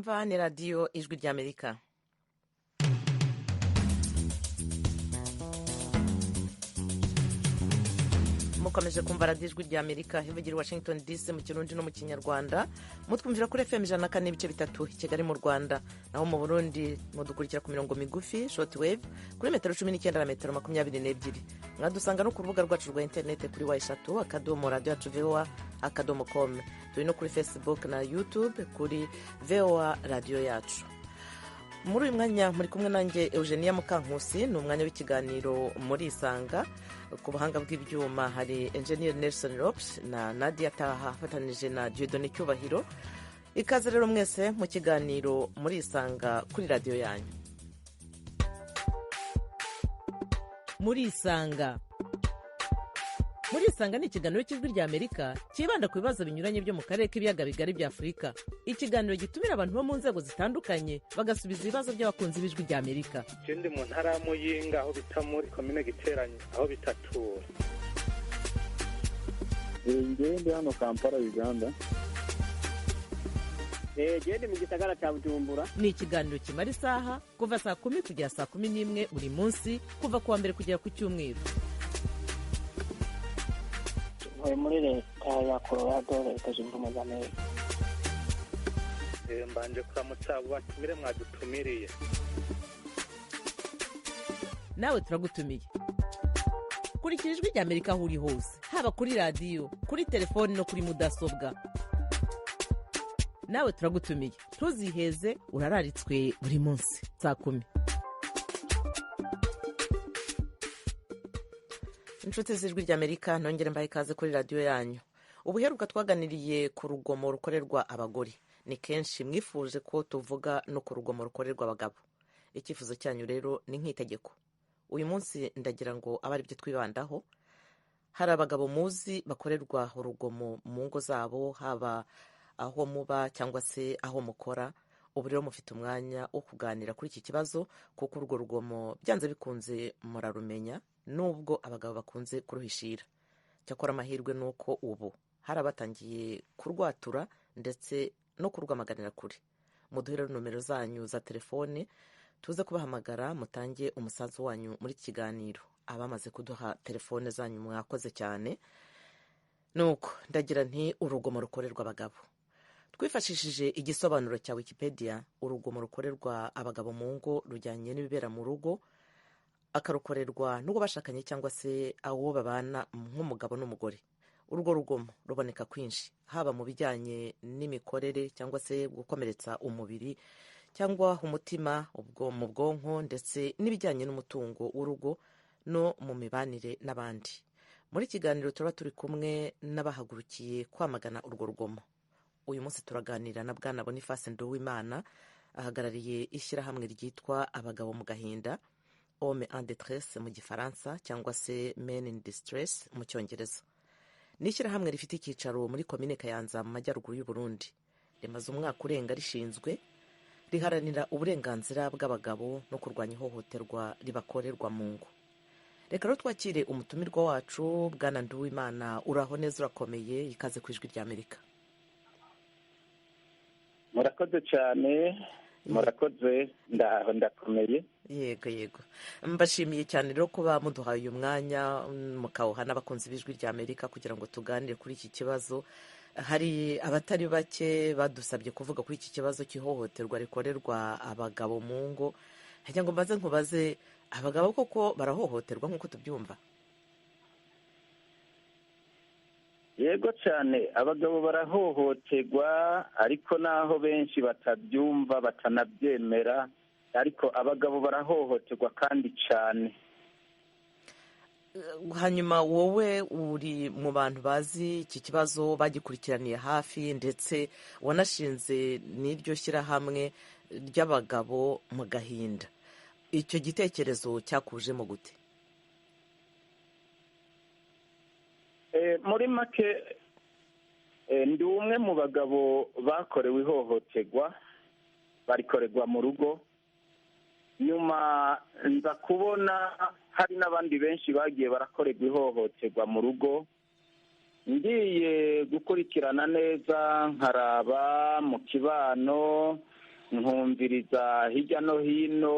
mwumva ni radiyo ijwi ry'amerika. mukomeje kumva radiyo ijwi ry'amerika ivugira i Washington DC mu kirundi no mu kinyarwanda, mutwumvira kuri FM 104.3 i Kigali mu Rwanda, naho mu Burundi mudukurikira ku mirongo migufi short wave kuri metero 19 na metero 22. mwadusanga no ku rubuga rwacu rwa interineti kuri #, akadomo radio yacu VOA /com. turi no kuri Facebook na YouTube kuri VOA radio yacu. muri uyu mwanya muri kumwe nanjye Eugenia Mukankusi, ni umwanya w'ikiganiro muri Isanga. ku buhanga bw'ibyuma hari Engineer Nelson Rops na Nadia Taha afatanije na Dieudonné Cyubahiro. Ikaze rero mwese mu kiganiro muri Isanga kuri radio yanyu. muri Isanga ni ikiganiro cy'ijwi ry'Amerika kibanda ku bibazo binyuranye byo mu karere k'ibiyaga bigari bya Afurika. Ikiganiro gitumira abantu bo mu nzego zitandukanye bagasubiza ibibazo by'abakunzi b'ijwi ry'Amerika. Ndi mu ntara ya Muyinga aho bita muri komine Giteranyi aho bitatura. Ndi hano Kampala Uganda. Ndi mu gisagara cya Bujumbura. Ni ikiganiro kimara isaha kuva saa 10 kugera saa 11 buri munsi, kuva kuwa mbere kugera ku cyumweru. muri leta ya Colorado, leta zunze ubumwe za Amerika. Mbanje kuramutsa abo batumire mwadutumiriye. Nawe turagutumiye. Kurikira ijwi ry'Amerika aho uri hose, haba kuri radio, kuri telefoni no kuri mudasobwa. Nawe turagutumiye, ntuziheze, urararitswe buri munsi saa 10. inshuti z'ijwi ry'Amerika, nongere mbaye ikaze kuri radio yanyu. Ubuheruka twaganiriye ku rugomo rukorerwa abagore. Ni kenshi mwifuje ko tuvuga no ku rugomo rukorerwa abagabo. Icyifuzo cyanyu rero ni nk'itegeko. Uyu munsi ndagira ngo abari byo twibandaho. Hari abagabo muzi bakorerwa urugomo mu ngo zabo, haba aho muba cyangwa se aho mukora. Ubu rero mufite umwanya wo kuganira kuri iki kibazo, kuko urwo rugomo byanze bikunze murarumenya, nubwo abagabo bakunze kuruhishira. Cyakora amahirwe nuko ubu hari abatangiye kurwatura ndetse no kurwamaganira kure. Muduhere nomero zanyu za telefone tuze kubahamagara, mutange umusanzu wanyu muri kiganiro. Abamaze kuduha telefone zanyu mwakoze cyane. Nuko ndagira nti urugomo rukorerwa abagabo. Twifashishije igisobanuro cya Wikipedia, urugomo rukorerwa abagabo mu ngo rujyanye n'ibibera mu rugo, akarukorerwa n'ubwo bashakanye cyangwa se aho babana nk'umugabo n'umugore. Urwo rugomo ruboneka kwinshi, haba mu bijyanye n'imikorere cyangwa se gukomeretsa umubiri cyangwa umutima, ubwo mu bwonko, ndetse n'ibijyanye n'umutungo w'urugo no mu mibanire n'abandi. Muri kiganiro tuba turi kumwe n'abahagurukiye kwamagana urwo rugomo. Uyu munsi turaganira na Bwana Boniface Nduwimana, ahagarariye ishyirahamwe ryitwa Abagabo mu Gahinda, Homme en Détresse mu Gifaransa cyangwa se Men in Distress mu Cyongereza. Ni ishyirahamwe rifite icyicaro muri komine Kayanza mu majyaruguru y'u Burundi. Rimaze umwaka urenga rishinzwe, riharanira uburenganzira bw'abagabo no kurwanya ihohoterwa ribakorerwa mu ngo. Reka rero twakire umutumirwa wacu Bwana Nduwimana. Uraho neza, urakomeye, ikaze ku ijwi ry'Amerika. Murakoze cyane. Murakoze, ndakomeye. Yego mbashimiye cyane rero kuba muduhaye uyu mwanya mukawuha n'abakunzi b'ijwi ry'Amerika kugira ngo tuganire kuri iki kibazo. Hari abatari bake badusabye kuvuga kuri iki kibazo cy'ihohoterwa rikorerwa abagabo mu ngo. Hajya ngo mbaze nkubaze, abagabo koko barahohoterwa nk'uko tubyumva? Yego cyane, abagabo barahohoterwa, ariko naho benshi batabyumva batanabyemera, ariko abagabo barahohoterwa kandi cyane. Hanyuma wowe uri mu bantu bazi iki kibazo, bagikurikiraniye hafi, ndetse wanashinze n'iryo shyirahamwe ry'Abagabo mu Gahinda. Icyo gitekerezo cyakujemo gute? Muri make, ndi umwe mu bagabo bakorewe ihohoterwa, barikorerwa mu rugo. Nyuma nza kubona hari n'abandi benshi bagiye barakorerwa ihohoterwa mu rugo. Ngiye gukurikirana neza, nkaraba mu kibano, nkumviriza hirya no hino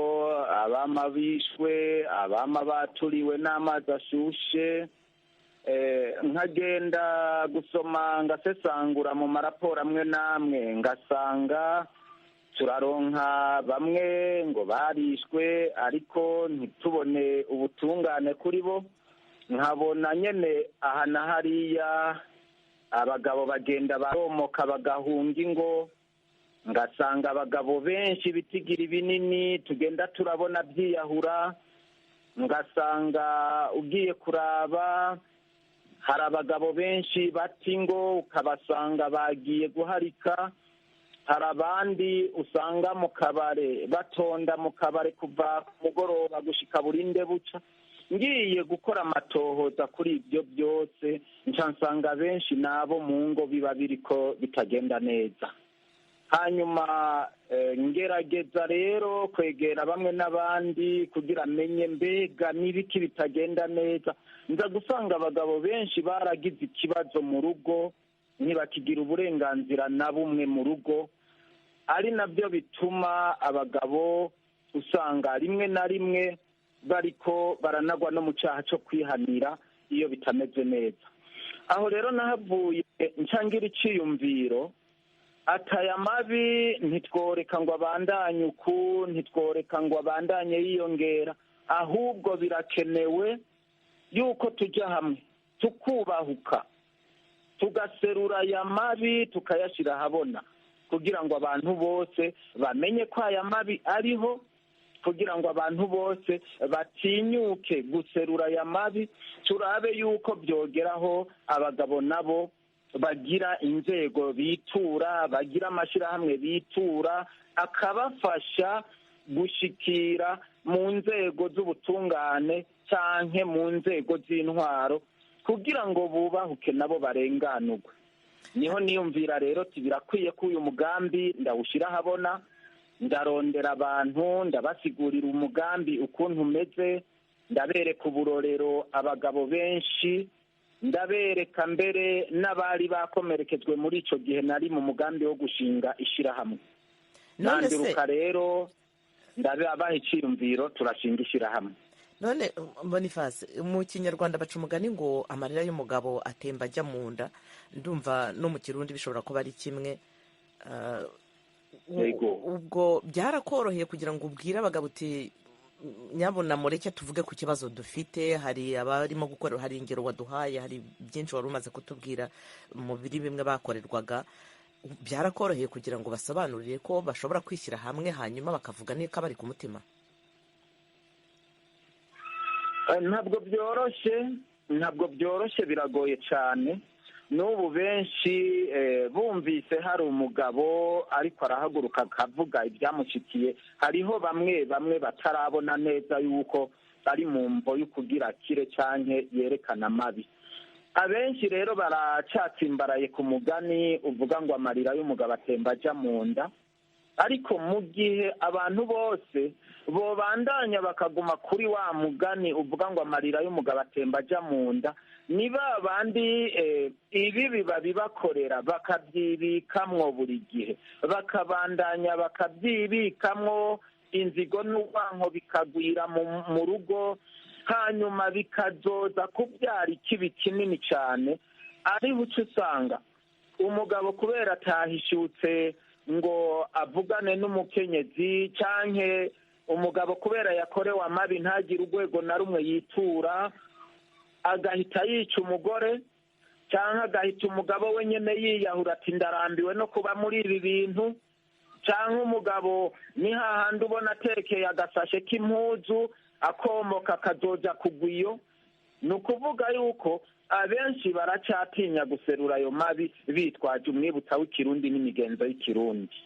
abama bishwe, abama baturiwe n'amazi ashushe, nkagenda gusoma ngasesangura mu maraporo amwe n'amwe ngasanga turaronka bamwe ngo barishwe ariko ntitubone ubutungane kuri bo, nkabona nyene aha na hariya abagabo bagenda baromoka bagahunga ingo, ngasanga abagabo benshi bitigira binini tugenda turabona byiyahura, ngasanga ugiye kuraba hari abagabo benshi bata ingo ukabasanga bagiye guharika, hari abandi usanga mu kabare batonda mu kabare kuva ku mugoroba gushika burinde buca. Ngiye gukora amatohoza kuri ibyo byose nsanga benshi nabo mu ngo biba biriko bitagenda neza. Hanyuma ngerageza rero kwegera bamwe n'abandi kugira amenye mbega n'ibiki bitagenda neza, nza gusanga abagabo benshi baragize ikibazo mu rugo ntibakigira uburenganzira na bumwe mu rugo, ari nabyo bituma abagabo usanga rimwe na rimwe bariko baranagwa no mu cyaha cyo kwihanira iyo bitameze neza. Aho rero nahavuye ncangira iciyumviro ataya mabi ntitworeka ngo abandanye uku, ntitworeka ngo abandanye yiyongera, ahubwo birakenewe yuko tujya hamwe tukubahuka tugaserura aya mabi tukayashyira ahabona kugira ngo abantu bose bamenye ko aya mabi ariho, kugira ngo abantu bose batinyuke guserura aya mabi, turabe yuko byogeraho abagabo nabo bagira inzego bitura, bagira amashyirahamwe bitura akabafasha gushikira mu nzego z'ubutungane canke mu nzego z'intwaro kugira ngo bubahuke nabo barenganurwe. Niho niyumvira rero birakwiye ko uyu mugambi ndawushyira ahabona, ndarondera abantu ndabasigurira umugambi ukuntu umeze, ndabereka uburorero abagabo benshi, ndabereka mbere n'abari bakomerekejwe muri icyo gihe nari mu mugambi wo gushinga ishyirahamwe. Nanduruka rero ndabaha icyiyumviro turashinga ishyirahamwe. None Boniface, mu kinyarwanda baca umugani ngo amarira y'umugabo atemba ajya mu nda, ndumva no mu kirundi bishobora kuba ari kimwe. Ubwo byarakoroheye kugira ngo ubwire abagabo uti nyabuna mureke tuvuge ku kibazo dufite, hari abarimo gukora, hari ingero waduhaye, hari byinshi wari umaze kutubwira mu biri bimwe bakorerwaga, byarakoroheye kugira ngo basobanurire ko bashobora kwishyira hamwe hanyuma bakavuga niko bari ku mutima? ntabwo byoroshye biragoye cyane. N'ubu benshi bumvise hari umugabo ariko arahaguruka akavuga ibyamushikiye, hariho bamwe batarabona neza yuko ari mu mvo y'ukugira kire cyane yerekana amabi. Abenshi rero baracatsimbaraye ku mugani uvuga ngo amarira y'umugabo atemba ajya mu nda, ariko mu gihe abantu bose bobandanya bakaguma kuri wa mugani uvuga ngo amarira y'umugabo atemba ajya mu nda, ni ba bandi ibi babibakorera bakabyibikamwo buri gihe, bakabandanya bakabyibikamwo, inzigo n'urwanko bikagwira mu rugo, hanyuma bikazoza kubyara ikibi kinini cyane. ari buce usanga umugabo kubera atahishutse ngo avugane n'umukenyezi, canke umugabo kubera yakorewe amabi ntagire urwego na rumwe yitura, agahita yica umugore, cyangwa agahita umugabo we nyine yiyahura ati ndarambiwe no kuba muri ibi bintu, cyangwa umugabo ni hahandi ubona atekeye agasashe k'impuzu akomoka akazoja kugwa iyo. Ni ukuvuga yuko abenshi baracyatinya guserura ayo mabi bitwaje umwibutsa w'ikirundi n'imigenzo y'ikirundi.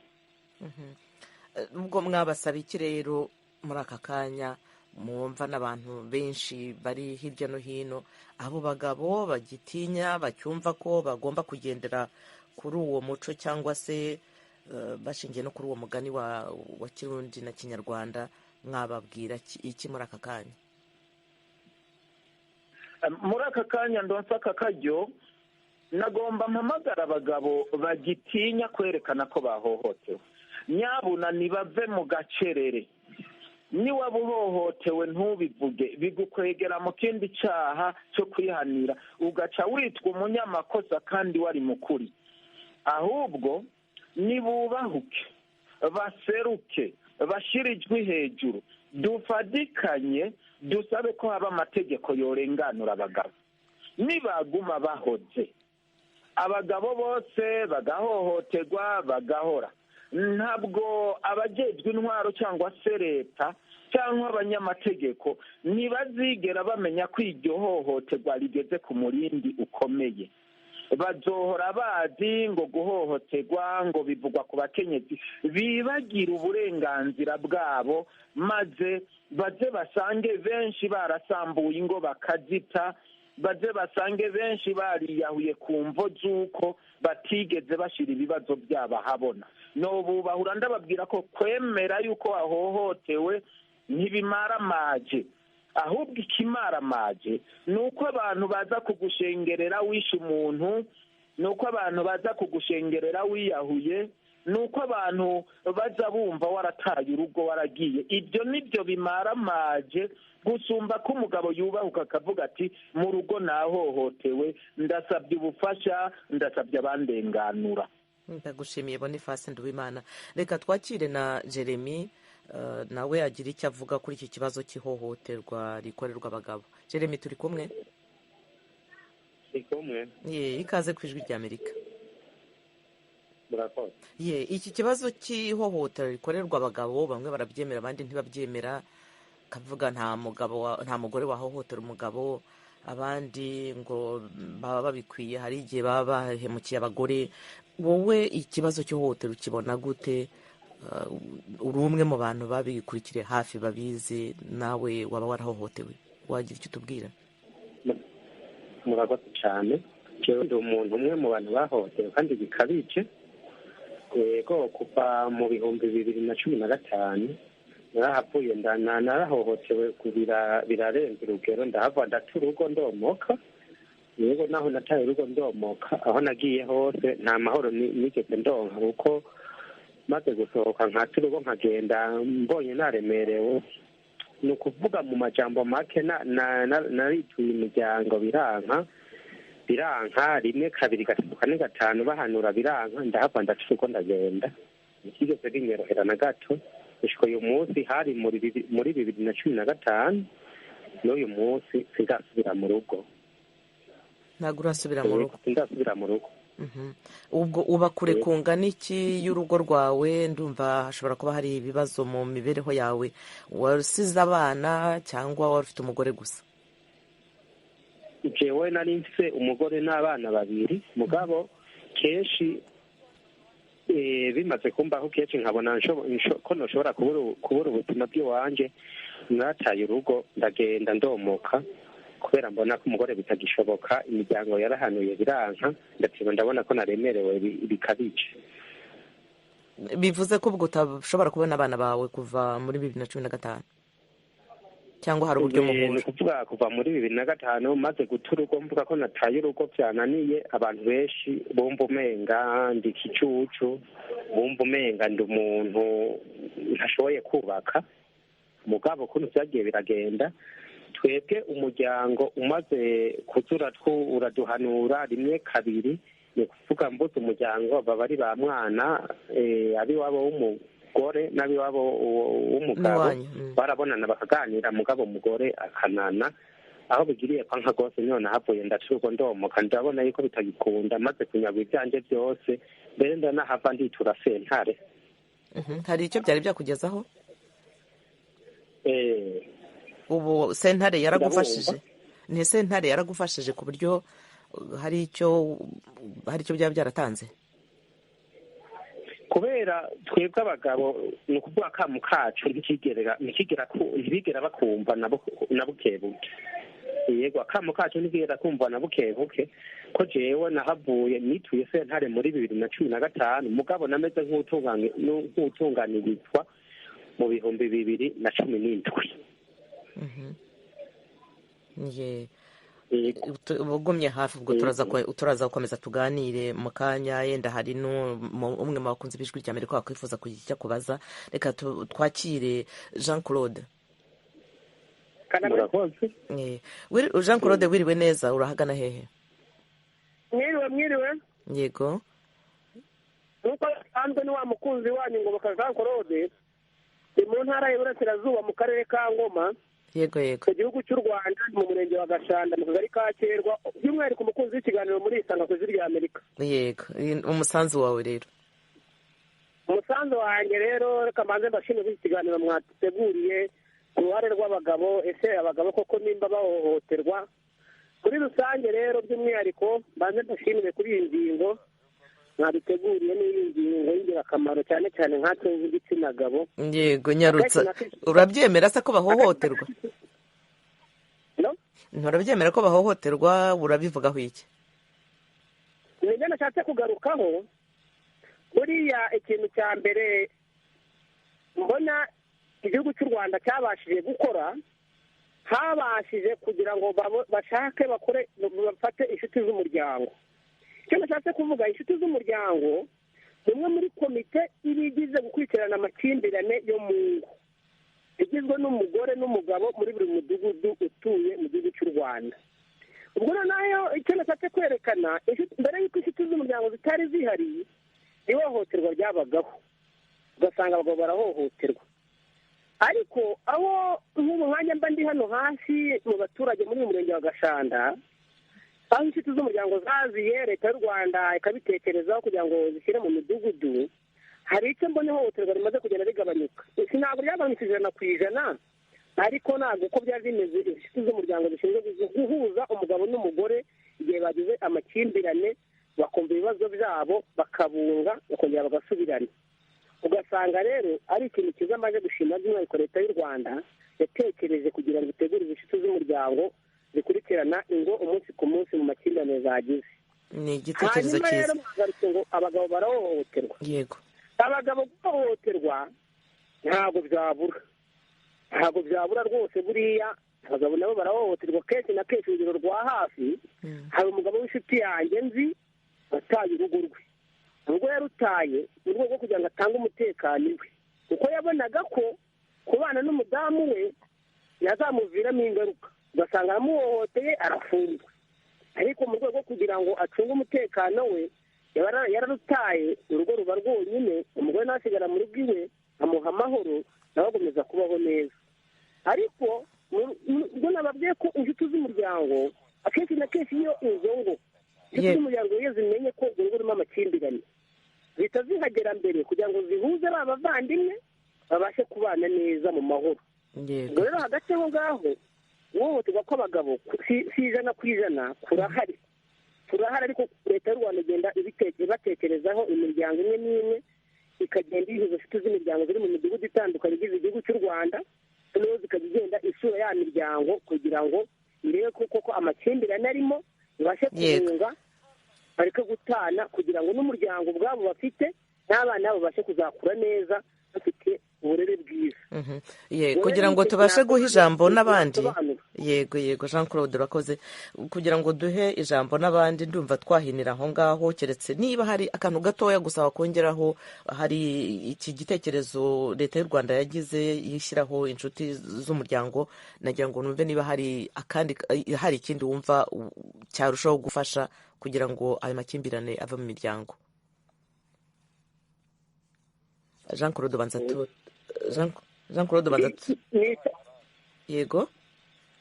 Ubwo mwabasaba iki rero muri aka kanya mwumva n'abantu benshi bari hirya no hino, abo bagabo bagitinya bacyumva ko bagomba kugendera kuri uwo muco cyangwa se bashingiye no kuri uwo mugani wa kirundi na kinyarwanda, mwababwira iki muri aka kanya? Muri aka kanya ndonsa aka karyo nagomba mpamagara abagabo bagitinya kwerekana ko bahohotewe. nyabuna nibave mu gacerere. Niwaba uhohotewe ntubivuge, bigukwegera mu kindi cyaha cyo kwihanira, ugaca witwa umunyamakosa kandi wari mukuri. Ahubwo nibubahuke, baseruke, bashyire ijwi hejuru, dufadikanye, dusabe ko haba amategeko yorenganura abagabo. Nibaguma bahoze, abagabo bose bagahohoterwa bagahora, ntabwo abajejwe intwaro cyangwa se leta cyangwa abanyamategeko ntibazigera bamenya ko iryo hohoterwa rigeze ku murindi ukomeye. Bazohora bazi ngo guhohoterwa ngo bivugwa ku bakenyezi, bibagira uburenganzira bwabo, maze baze basange benshi barasambuye ingo bakazita, baze basange benshi bariyahuye ku mvo z'uko batigeze bashyira ibibazo byabo ahabona. Nobubahura ndababwira ko kwemera yuko wahohotewe ntibimaramaje, ahubwo ikimaramaje ni uko abantu baza kugushengerera wishe umuntu, ni uko abantu baza kugushengerera wiyahuye, ni uko abantu baza bumva warataye urugo waragiye. Ibyo nibyo bimaramaje gusumba ko umugabo yubahuka akavuga ati mu rugo nahohotewe, ndasabye ubufasha, ndasabye abandenganura. Ndagushimiye Boniface Nduwimana. Reka twakire na Jeremy, nawe agira icyo avuga kuri iki kibazo cy'ihohoterwa rikorerwa abagabo. Jeremy, turi kumwe? Ikaze ku ijwi ry'Amerika. Iki kibazo cy'ihohoterwa rikorerwa abagabo, bamwe barabyemera abandi ntibabyemera, kavuga nta mugore wahohotera umugabo, abandi ngo baba babikwiye, hari igihe baba bahemukiye abagore. Wowe ikibazo cy'ihohoterwa ukibona gute? Uri umwe mu bantu babikurikire hafi babizi, nawe waba warahohotewe, wagira icyo utubwira? Murakoze cyane. Jewe ndi umuntu umwe mu bantu bahohotewe kandi bikabije. Yego, kuva mu 2015 narahavuye narahohotewe birarenze urugero, ndahava ndata urugo ndomoka. Yego, naho nataye urugo ndomoka, aho nagiye hose nta mahoro nigeze ndonka, kuko maze gusohoka nkata urugo nkagenda mbonye naremerewe. Ni ukuvuga mu majambo make narituye imiryango biranka rimwe kabiri gatatu kane gatanu bahanura biranka, ndahava ndaca urugo ndagenda. Ntikigeze binyorohera na gato. Gushika uyu munsi hari muri 2015 n'uyu munsi sindasubira mu rugo. Ntabwo urasubira mu rugo? Sindasubira mu rugo. Ubwo uba kure kungana iki y'urugo rwawe? Ndumva hashobora kuba hari ibibazo mu mibereho yawe. Wasize abana cyangwa wari ufite umugore gusa? Jewe nari mfise umugore n'abana babiri, mugabo kenshi bimaze kumbaho kenshi nkabona ko ntushobora kubura ubuzima bw'iwanje, nataye urugo ndagenda ndomoka kubera mbona ko umugore bitagishoboka. Imiryango yarahanuye biranka, ndabona ko naremerewe bikabije. Bivuze ko ubwo utashobora kubona abana bawe kuva muri 2015 cyangwa hari uburyo muhuje? Ni kuvuga kuva muri 2005 maze guta urugo, mvuga ko nataye urugo byananiye. Abantu benshi bumva umenga ndi ikicucu, bumva umenga ndi umuntu ntashoboye kubaka. Mugabo ukuntu byagiye biragenda, twebwe umuryango umaze kuzura uraduhanura rimwe kabiri. Ni kuvuga mbuze umuryango baba ari ba mwana, abiwabo w'umugore n'abiwabo w'umugabo barabonana bakaganira, mugabo umugore akanana. Aho bigiriye kwa nka gose none havuye ndaca urugo ndomoka, ndabona yuko bitagikunda, maze kunyagwa ibyanje byose, mbere ndanahava nditura sentare. Hari icyo byari byakugezaho? Ubu sentare yaragufashije? Ni sentare yaragufashije ku buryo hari icyo byaba byaratanze? Kubera twebwe abagabo ni ukuvuga akamu kacu ntibigera bakumva na bukebuke. Yego, akamu kacu ntibigera kumva na bukebuke. Ko jewe nahavuye nituye sentare muri 2015, mugabo nameze nk'utunganirizwa mu 2017. ugumye hafi ubwo turaza gukomeza tuganire mu kanya. Yenda hari umwe mu bakunzi b'ijwi rya Amerika wakwifuza kugira icyo akubaza. Reka twakire Jean Claude. Jean Claude, wiriwe neza, urahagana hehe? Mwiriwe. Yego. Nuko sanzwe ni wa mukunzi wanyu Ngoboka Jean Claude, ni mu ntara y'Iburasirazuba mu karere ka Ngoma. Yego. Mu gihugu cy'u Rwanda, mu murenge wa Gashanda mu kagari ka Kerwa, by'umwihariko umukunzi w'ikiganiro muri Isanga ku ijwi rya Amerika. Yego, umusanzu wawe rero. Umusanzu wanjye rero, reka mbanze mbashimire iki kiganiro mwateguriye ku ruhare rw'abagabo. Ese abagabo koko nimba bahohoterwa? Muri rusange rero by'umwihariko mbanze mbashimire kuri iyi ngingo mwabiteguriye, n'iyi ngingo y'ingirakamaro cyane cyane nkatwe nk'igitsina gabo. Yego, nyarutsa. Urabyemera se ko bahohoterwa? Nturabyemera ko bahohoterwa? Urabivugaho iki? Nibyo nashatse kugarukaho. Buriya ikintu cya mbere mbona igihugu cy'u Rwanda cyabashije gukora, habashije kugira ngo bashake bafate inshuti z'umuryango. Icyo nashatse kuvuga, inshuti z'umuryango ni umwe muri komite iba igize gukurikirana amakimbirane yo mu ngo, igizwe n'umugore n'umugabo muri buri mudugudu utuye mu gihugu cy'u Rwanda. Ubwo nayo icyo nashatse kwerekana, mbere y'uko inshuti z'umuryango zitari zihari, ihohoterwa ryabagaho, ugasanga abagabo barahohoterwa. Ariko aho nk'ubu mwanya mba ndi hano hasi mu baturage muri uyu murenge wa Gashanda, aho inshuti z'umuryango zaziye, leta y'u Rwanda ikabitekerezaho kugira ngo zishyire mu midugudu, hari icyo mbona ihohoterwa rimaze kugenda rigabanyuka. Ntabwo ryagabanutse 100%, ariko ntabwo uko byari bimeze. Inshuti z'umuryango zishinzwe guhuza umugabo n'umugore igihe bagize amakimbirane, bakumva ibibazo byabo, bakabunga, bakongera bagasubirana. Ugasanga rero ari ikintu cyiza maze gushima by'umwihariko leta y'u Rwanda yatekereje kugira ngo itegure inshuti z'umuryango zikurikirana ingo umunsi ku munsi mu makimbirane zagize. Ni igitekerezo cyiza. Hanyuma rero mugarutse ngo abagabo barahohoterwa. Yego. Abagabo guhohoterwa ntabwo byabura rwose. Buriya abagabo nabo barahohoterwa kenshi na kenshi. Urugero rwa hafi, hari umugabo w'inshuti yanjye nzi wataye urugo rwe. Ubwo yarutaye mu rwego rwo kugira ngo atange umutekano iwe, kuko yabonaga ko kubana n'umudamu we yazamuviramo ingaruka, ugasanga aramuhohoteye, arafungwa. Ariko mu rwego rwo kugira ngo acunge umutekano we, yararutaye, urugo ruba rwonyine, umugore nawe asigara mu rugo iwe, amuha amahoro, nawe agomeza kubaho neza. Ariko ubwo nababwiye ko inshuti z'umuryango akenshi na kenshi iyo izo ngo inshuti z'umuryango iyo zimenye ko urugo rurimo amakimbirane, zihita zihagera mbere kugira ngo zihuze ba bavandimwe babashe kubana neza mu mahoro. Ubwo rero hagati aho ngaho guhohoterwa kw'abagabo si 100% kurahari, ariko leta y'u Rwanda igenda ibatekerezaho. Imiryango imwe n'imwe ikagenda ihuza inshuti z'imiryango ziri mu midugudu itandukanye igize igihugu cy'u Rwanda, noneho zikajya igenda isura ya miryango kugira ngo irebe ko koko amakimbirane arimo ibashe kubunga, bareke gutana, kugira ngo n'umuryango ubwabo bafite n'abana babo babashe kuzakura neza bafite uburere bwiza. Kugira ngo tubashe guha ijambo n'abandi. Yego Jean Claude, urakoze. Kugira ngo duhe ijambo n'abandi, ndumva twahinira aho ngaho, keretse niba hari akantu gatoya gusa wakongeraho. Hari iki gitekerezo leta y'u Rwanda yagize yishyiraho inshuti z'umuryango, nagira ngo numve niba hari ikindi wumva cyarushaho gufasha kugira ngo ayo makimbirane ave mu miryango. Jean Claude banza yego,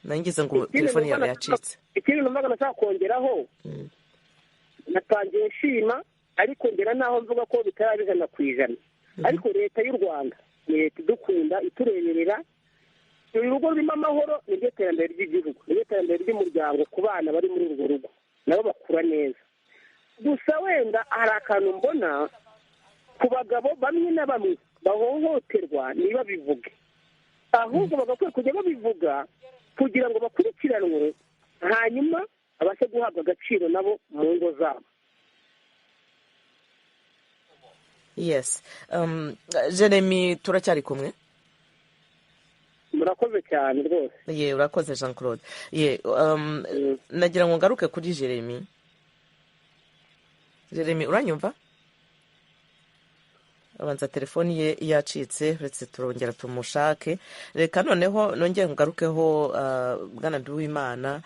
nangize ngo telefone yawe yacitse. Ikindi numvaga nashaka kongeraho, natangiye nshima, ariko ngera naho mvuga ko bitari 100%. Ariko leta y'u Rwanda ni leta idukunda, itureberera. Urugo rurimo amahoro niryo terambere ry'igihugu, niryo terambere ry'umuryango ku bana bari muri urwo rugo, nabo bakura neza. Gusa wenda hari akantu mbona ku bagabo bamwe na bamwe bahohoterwa niba bivuge, ahubwo bagakwiye kujya babivuga kugira ngo bakurikiranwe, hanyuma abashe guhabwa agaciro nabo mu ngo zabo. Jeremy, turacyari kumwe? murakoze cyane rwose. ye urakoze Jean Claude. ye nagira ngo ngaruke kuri Jeremy. Jeremy uranyumva? abanza telefoni ye yacitse uretse turongera tumushake. Reka noneho nongere ngarukeho bwana Nduwimana,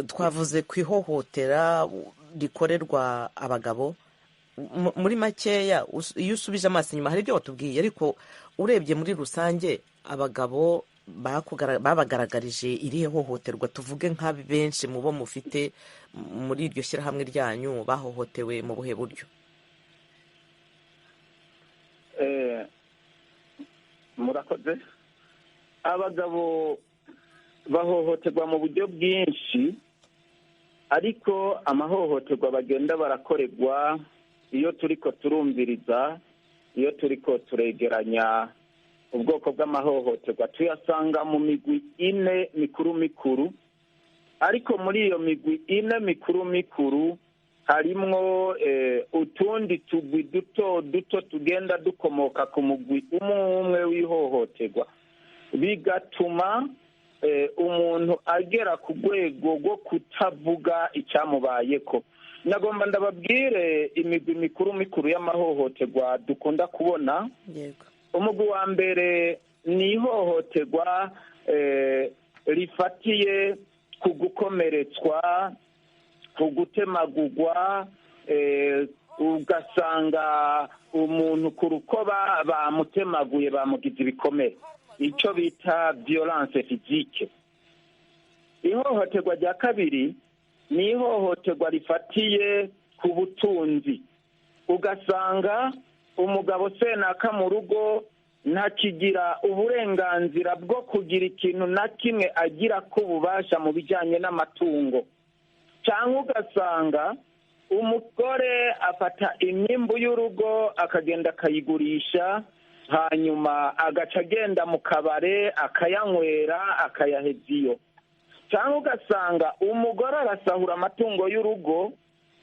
twavuze ku ihohotera rikorerwa abagabo. Muri makeya iyo usubije amaso inyuma hari ibyo watubwiye, ariko urebye muri rusange abagabo babagaragarije irihe hohoterwa? tuvuge nka benshi mu bo mufite muri iryo shyirahamwe ryanyu bahohotewe mu buhe buryo? murakoze. Abagabo bahohoterwa mu buryo bwinshi, ariko amahohoterwa bagenda barakorerwa iyo turiko turumviriza, iyo turiko turegeranya ubwoko bw'amahohoterwa tuyasanga mu migwi ine mikuru mikuru. Ariko muri iyo migwi ine mikuru mikuru harimwo utundi tugwi duto duto tugenda dukomoka ku mugwi umwe w'ihohoterwa, bigatuma umuntu agera ku rwego rwo kutavuga icyamubayeko. Nagomba ndababwire imigwi mikuru mikuru y'amahohoterwa dukunda kubona. Umugwi wa mbere ni ihohoterwa rifatiye ku gukomeretswa, ku gutemagurwa, ugasanga umuntu ku rukoba bamutemaguye bamugize ibikomere, icyo bita violence physique. Ihohoterwa rya kabiri ni ihohoterwa rifatiye ku butunzi, ugasanga umugabo senaka mu rugo ntakigira uburenganzira bwo kugira ikintu na kimwe agira ko ububasha mu bijyanye n'amatungo, cyangwa ugasanga umugore afata imyimbu y'urugo akagenda akayigurisha, hanyuma agaca agenda mu kabare akayanywera akayaheza iyo. Cyangwa ugasanga umugore arasahura amatungo y'urugo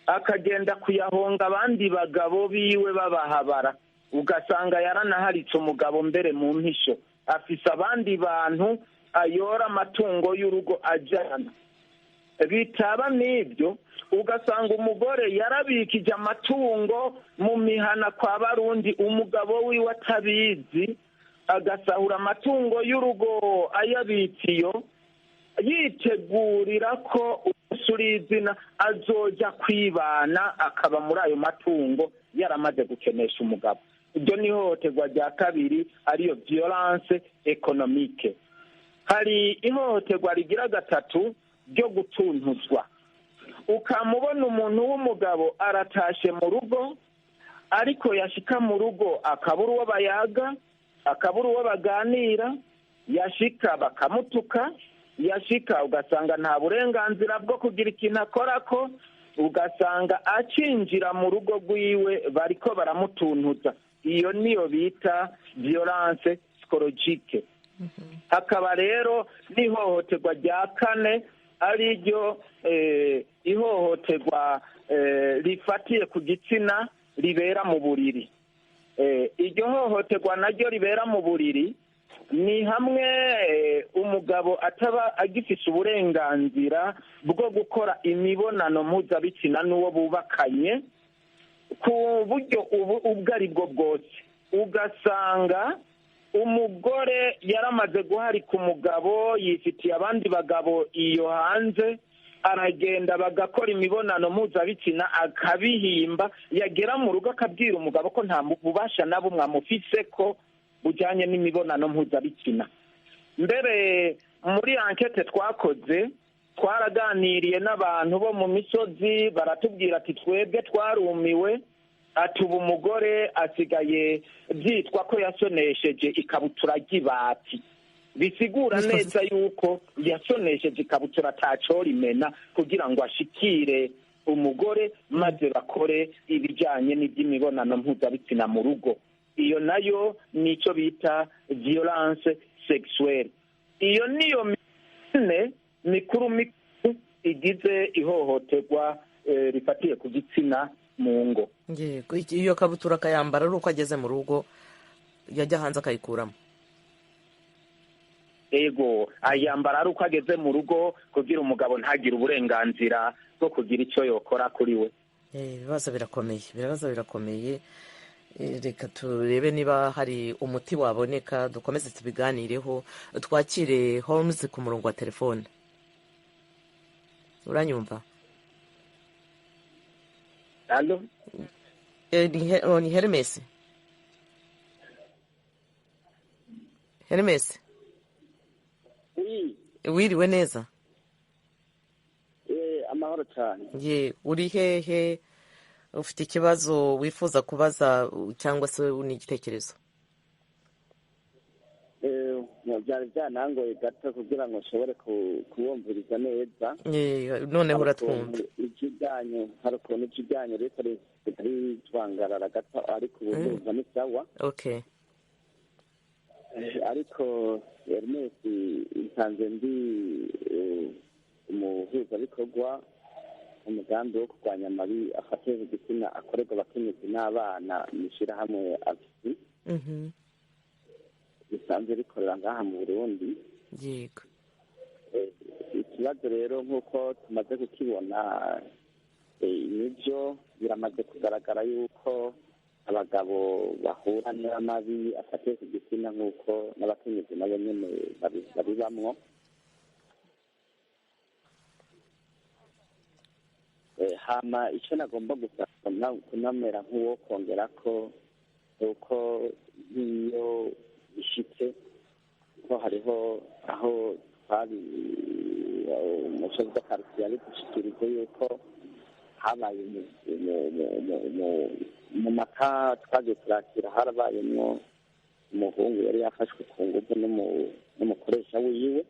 akagenda kuyahonga abandi bagabo biwe babahabara, ugasanga yaranaharitse umugabo mbere mu mpisho, afise abandi bantu ayora amatungo y'urugo ajyana. Bitaba n'ibyo ugasanga umugore yarabikije amatungo mu mihana kwa barundi, umugabo wiwe atabizi, agasahura amatungo y'urugo ayabitse iyo, yitegurira ko usura izina azoja kwibana akaba muri ayo matungo yaramaze gukenesha umugabo. Ibyo ni ihohoterwa rya kabiri, ariyo violence economique. Hari ihohoterwa rigira gatatu ryo gutuntuzwa. Ukamubona umuntu w'umugabo aratashe mu rugo, ariko yashika mu rugo akabura uwo bayaga, akabura uwo baganira, yashika bakamutuka, yashika ugasanga nta burenganzira bwo kugira ikintu akora ko, ugasanga acinjira mu rugo rwiwe bariko baramutuntuza. Iyo niyo bita violence psychologique. Hakaba rero n'ihohoterwa rya kane, ari ryo ihohoterwa rifatiye ku gitsina ribera mu buriri. Iryo hohoterwa naryo ribera mu buriri ni hamwe umugabo ataba agifise uburenganzira bwo gukora imibonano mpuzabitsina n'uwo bubakanye ku buryo ubwo ari bwo bwose. Ugasanga umugore yaramaze guharika umugabo, yifitiye abandi bagabo iyo hanze, aragenda bagakora imibonano mpuzabitsina akabihimba, yagera mu rugo akabwira umugabo ko nta bubasha na bumwe amufise ko bujyanye n'imibonano mpuzabitsina. Mbere muri ankete twakoze twaraganiriye n'abantu bo mu misozi, baratubwira ati twebwe twarumiwe, ati ubu umugore asigaye byitwa ko yasonesheje ikabutura ry'ibati. Bisigura neza yuko yasonesheje ikabutura atacora imena kugira ngo ashikire umugore maze bakore ibijyanye n'iby'imibonano mpuzabitsina mu rugo. Iyo nayo nicyo bita violence sexuelle. Iyo niyo mine mikuru mikuru igize ihohoterwa rifatiye ku gitsina mu ngo. Iyo kabutura akayambara ari uko ageze mu rugo, yajya hanze akayikuramo. ego ayambara ari uko ageze mu rugo kugira umugabo ntagire uburenganzira bwo kugira icyo yokora kuri we. ibibazo birakomeye. Reka turebe niba hari umuti waboneka, dukomeze tubiganireho. Twakire Holmes ku murongo wa telefone. Uranyumva? Allo? Ni Hermes. Hermes. Wiriwe neza? Amahoro cyane. Uri hehe? Ufite ikibazo wifuza kubaza cyangwa se n'igitekerezo? Byari byanangoye gato kugira ngo nshobore kubumviriza neza. Noneho uratwumva. Hari ukuntu ikijyanye rero ari twangarara gato ariko ubu ni sawa. Okay. Ariko Hermes nsanze ndi umuhuzabikorwa umugambi wo kurwanya amabi afatiye ku gitsina akorerwa abakenyezi n'abana mu ishyirahamwe AVISI risanzwe rikorera ngaha mu Burundi. Yego. Ikibazo rero nk'uko tumaze kukibona nibyo biramaze kugaragara yuko abagabo bahura n'amabi afatiye ku gitsina nk'uko n'abakenyezi nabo nyine babibamwo. Hama icyo nagomba gusaba kunamera nk'uwo kongera ko uko nk'iyo bishitse ko hariho aho twari umusozi w'akarusho yari gushikiriza yuko habaye mu maka twagiye turakira harabayemo umuhungu yari yafashwe ku ngufu n'umukoresha wiwe.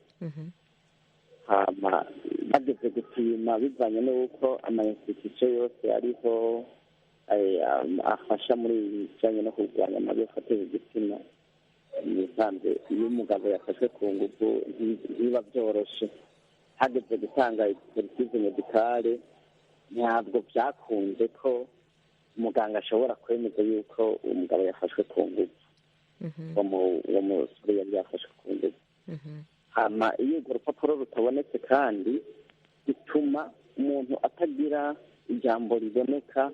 Hama bageze gupima bivanye n'uko ama-institution yose ariho afasha muri bijyanye no kurwanya amabi afatiye igitsina. Nisanze iyo umugabo yafashwe ku ngufu ntibiba byoroshe. Hageze gutanga expertise medicale ntabwo byakunze ko umuganga ashobora kwemeza yuko umugabo yafashwe ku ngufu. Uwo musore yari yafashwe ku ngufu. Hama iyo urwo rupapuro rutabonetse kandi bituma umuntu atagira ijambo riboneka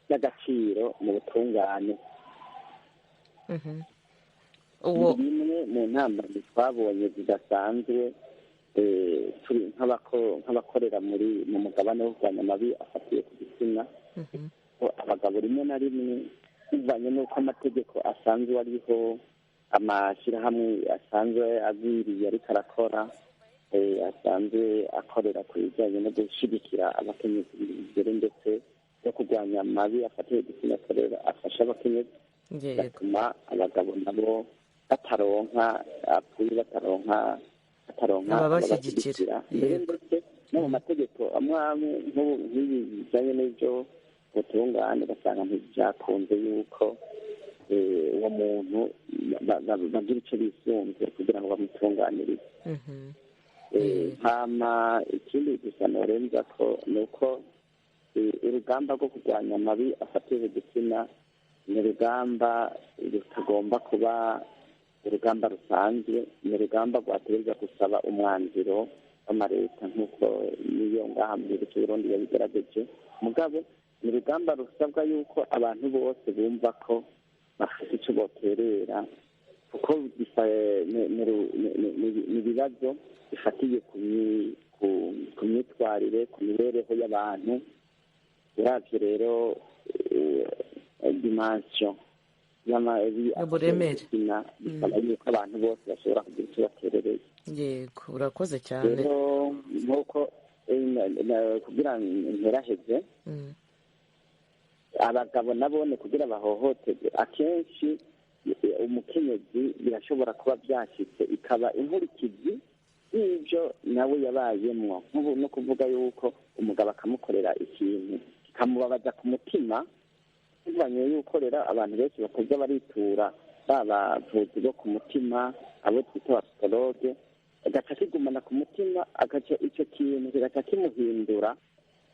ry'agaciro mu butungane. Bimwe mu ntambwe twabonye zidasanzwe turi nk'abakorera mu mugabane wo kurwanya amabi afatiye ku gitsina, abagabo rimwe na rimwe bivanye n'uko amategeko asanzwe ariho, amashyirahamwe asanzwe agwiriye ariko arakora, asanzwe akorera ku bijyanye no gushyigikira abakenyezi imbere ndetse no kurwanya amabi afatiye igitsina akorera afasha abakenyezi, bigatuma abagabo nabo bataronka ababashyigikira. Ndetse no mu mategeko amwe amwe nk'ibi bijyanye n'ibyo ubutungane ugasanga ntibyakunze yuko uwo muntu bagira icyo bisunze kugira ngo bamutunganirize. Hama ikindi gusa norenza ko ni uko urugamba rwo kurwanya amabi afatiye igitsina ni urugamba rutagomba kuba urugamba rusanzwe, ni urugamba rwategereza gusaba umwanzuro w'amareta nk'uko niyo ngaha mu gihugu cy'Uburundi yabigerageje. Mugabo ni urugamba rusabwa yuko abantu bose bumva ko bafite icyo boterera, kuko ni ibibazo bifatiye ku myitwarire, ku mibereho y'abantu. Uravye rero dimension uburemere bisaba yuko abantu bose bashobora kugira icyo baterereye. Yego, urakoze cyane. Rero nk'uko kugira nteraheze, abagabo nabone kugira bahohoterwe akenshi umukenyezi birashobora kuba byashyitse ikaba inkurikizi y'ibyo nawe yabayemwo, no kuvuga yuko umugabo akamukorera ikintu kikamubabaza ku mutima, bivanye yuko rero abantu benshi bataza baritura babavuzi bo ku mutima, abo twita abapsikologe, agaca kigumana ku mutima, agaca icyo kintu kigaca kimuhindura.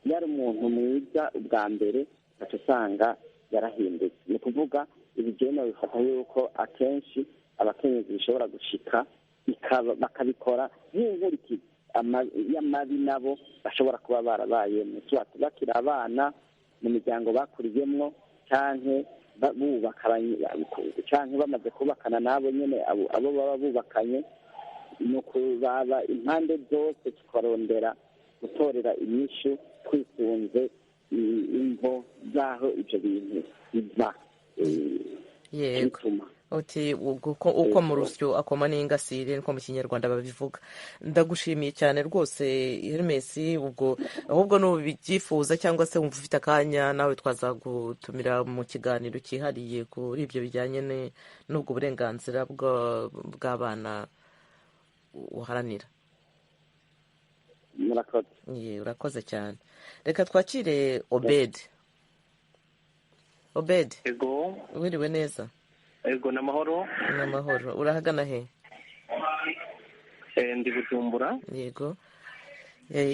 Yari umuntu mwiza ubwa mbere agaca usanga yarahindutse. Ni ukuvuga ibigenda bifata yuko akenshi abakenyezi bishobora gushika bakabikora nk'inkurikizi y'amabi nabo bashobora kuba barabayemo bakiri abana mu miryango bakuriyemo cyangwa cyangwa bamaze kubakana n'abo nyine abo baba bubakanye ni ukuraba impande zose tukarondera gutorera inyishu twisunze imvo z'aho ibyo bintu biva bituma uti uko mu rusyo akoma n'ingasire niko mu kinyarwanda babivuga. Ndagushimiye cyane rwose Hermes, ubwo ahubwo n'ubyifuza cyangwa se wumva ufite akanya nawe twazagutumira mu kiganiro cyihariye kuri ibyo bijyanye n'ubwo burenganzira bw'abana uharanira. Urakoze cyane. Reka twakire Obed. Ego, wiriwe neza? Ego, n'amahoro. N'amahoro. Urahagana he? Ndi Bujumbura. Yego.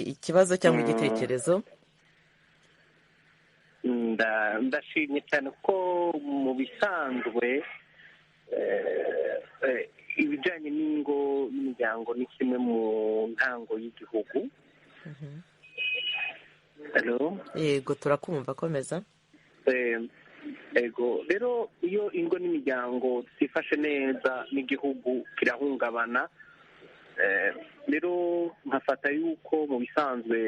Ikibazo cyangwa igitekerezo? Ndashimye cyane ko mu bisanzwe ibijyanye n'ingo n'imiryango ni kimwe mu ntango y'igihugu. Yego, turakumva, komeza. Ego, rero iyo ingo n'imiryango zifashe neza n'igihugu kirahungabana. Rero nkafata yuko mu bisanzwe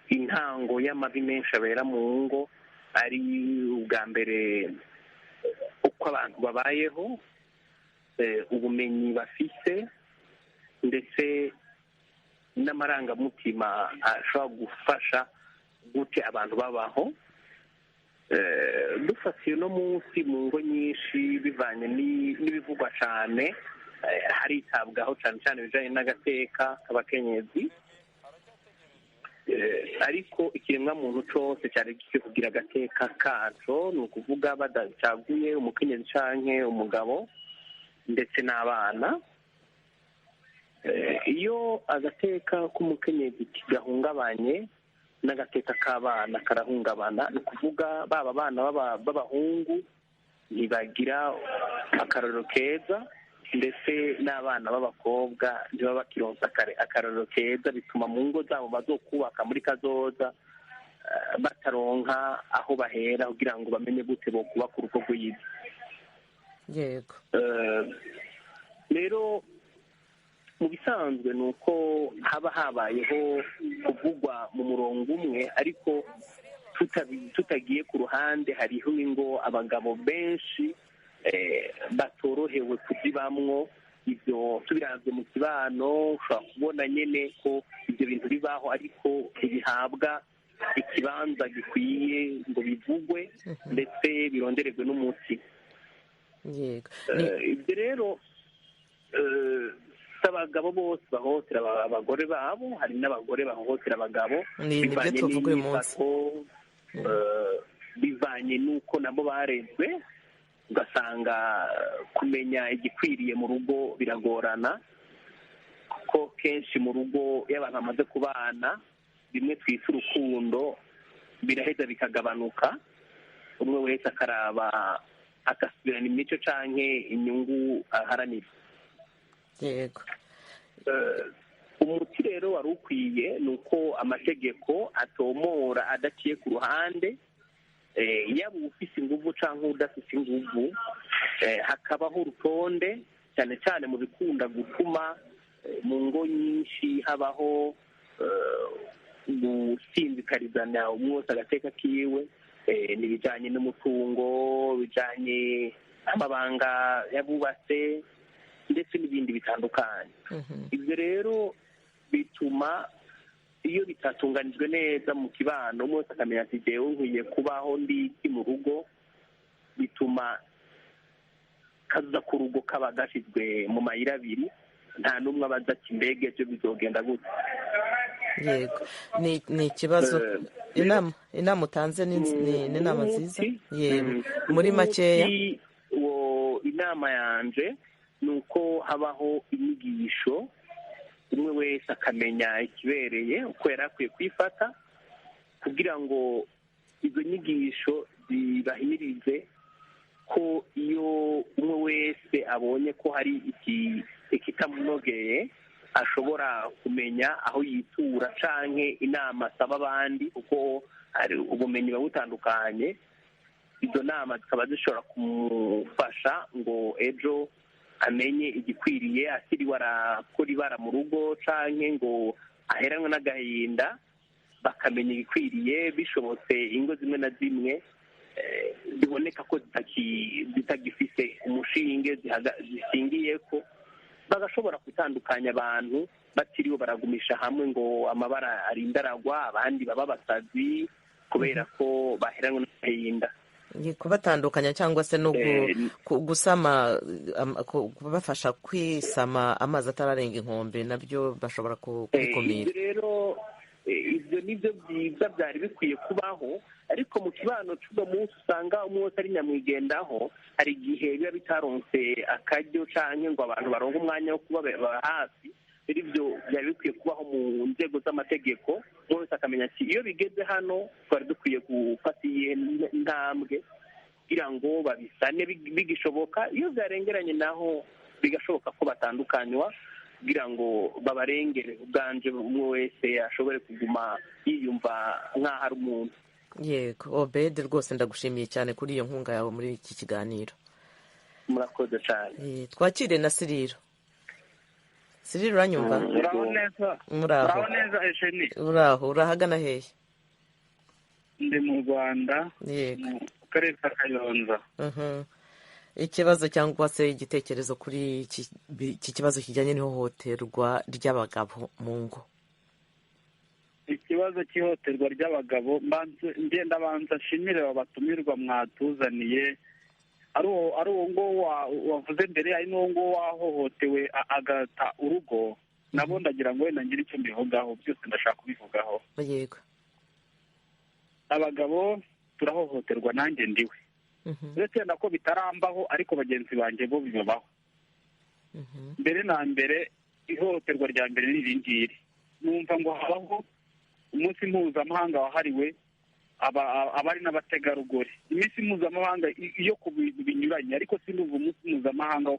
intango y'amabi menshi abera mu ngo ari ubwa mbere uko abantu babayeho, ubumenyi bafise ndetse n'amarangamutima ashobora gufasha gute abantu babaho. Dufatiye uno munsi mu ngo nyinshi bivanye n'ibivugwa cyane, haritabwaho cyane cyane ibijyanye n'agateka k'abakenyezi, ariko ikiremwamuntu cyose cyari gikwiye kugira agateka kaco, ni ukuvuga badacaguye umukenyezi canke umugabo ndetse n'abana. Iyo agateka k'umukenyezi kigahungabanye n'agateka k'abana karahungabana, ni ukuvuga baba abana b'abahungu ntibagira akarorero keza ndetse n'abana b'abakobwa ntibaba bakironsa akarorero keza, bituma mu ngo zabo bazokubaka muri kazoza bataronka aho bahera kugira ngo bamenye gute bo kubaka urugo rwiza. Yego. Rero mu bisanzwe ni uko haba habayeho kuvugwa mu murongo umwe, ariko tutagiye ku ruhande hariho ingo abagabo benshi batorohewe kuzibamwo. Ibyo tubiravye mu kibano ushobora kubona nyene ko ibyo bintu bibaho, ariko ntibihabwa ikibanza gikwiye ngo bivugwe ndetse birondererwe n'umuti. Yego. Ibyo rero abagabo bose bahohotera abagore babo, hari n'abagore bahohotera abagabo bivanye n'imyifato, bivanye n'uko nabo barezwe. Ugasanga kumenya igikwiriye mu rugo biragorana, kuko kenshi mu rugo iyo abantu bamaze kubana, bimwe twita urukundo biraheza bikagabanuka, umwe wese akaraba agasubirana imico canke inyungu aharanira. Yego. Umuti rero wari ukwiye ni uko amategeko atomora adaciye ku ruhande, yaba ufise inguvu cyangwa udafite inguvu, hakabaho urutonde cyane cyane mu bikunda gutuma mu ngo nyinshi habaho gusinzikarizana umwe wese agateka kiwe, n'ibijyanye n'umutungo, bijyanye n'amabanga yabubatse ndetse n'ibindi bitandukanye. Ibyo rero bituma iyo bitatunganijwe neza mu kibano, umwe wese akamenya ati jewe nkwiye kubaho ndi mu rugo, bituma kaza ku rugo kaba gashyizwe mu mayira abiri, nta n'umwe abaza ati mbega byo bizogenda gute. Yego, ni ikibazo. Inama utanze ni inama nziza. Yego, muri makeya inama yanje ni uko habaho inyigisho, umwe wese akamenya ikibereye uko yari akwiye kwifata, kugira ngo izo nyigisho zibahimirize ko iyo umwe wese abonye ko hari ikitamunogeye ashobora kumenya aho yitura canke inama asaba abandi, kuko hari ubumenyi buba butandukanye. Izo nama zikaba zishobora kumufasha ngo ejo amenye igikwiriye, asiriwe arakora ibara mu rugo canke ngo aheranwe n'agahinda, bakamenya ibikwiriye. Bishobotse ingo zimwe na zimwe ziboneka ko zitagifise umushinge zishingiye ko, bagashobora gutandukanya abantu batiriwe baragumisha hamwe ngo amabara arinda aragwa, abandi baba basazi kubera ko baheranwe n'agahinda. kubatandukanya cyangwa se no gusama, kubafasha kwisama amazi atararenga inkombe, nabyo bashobora kubikumira. Rero ibyo nibyo byiza byari bikwiye kubaho, ariko mu kibano cy'uwo munsi usanga umwe wese ari nyamwigendaho. Hari igihe biba bitaronse akaryo cyangwa ngo abantu baronke umwanya wo kubaba hafi. Rero ibyo byari bikwiye kubaho mu nzego z'amategeko, umwe wese akamenya ati iyo bigeze hano twari dukwiye gufata iyi ntambwe kugira ngo babisane bigishoboka. Iyo byarengeranye naho bigashoboka ko batandukanywa kugira ngo babarengere, ubwanje umwe wese ashobore kuguma yiyumva nk'aho ari umuntu. Yego, Obede, rwose ndagushimiye cyane kuri iyo nkunga yawe muri iki kiganiro. Murakoze cyane. Twakire na Siriro. Siriro, uranyumva? Muraho neza. Muraho neza Ejeni. Uraho, urahagana hehe? Ndi mu Rwanda. Yego. Mu karere ka Kayonza. Ikibazo cyangwa se igitekerezo kuri iki kibazo kijyanye n'ihohoterwa ry'abagabo mu ngo. Ikibazo cy'ihohoterwa ry'abagabo, ngenda banza nshimire abatumirwa mwatuzaniye. Ari uwo ngo wavuze mbere, ari n'uwo ngo wahohotewe agata urugo, nabo ndagira ngo wenda ngire icyo mbivugaho, byose ndashaka kubivugaho. Yego. Abagabo turahohoterwa, nanjye ndiwe. Uretse ko bitarambaho, ariko bagenzi banjye bo bibabaho. Mbere na mbere, ihohoterwa rya mbere ni iri ngiri. Numva ngo habaho umunsi mpuzamahanga wahariwe abari n'abategarugori. Iminsi mpuzamahanga iyo ku bintu binyuranye, ariko sinumva umunsi mpuzamahanga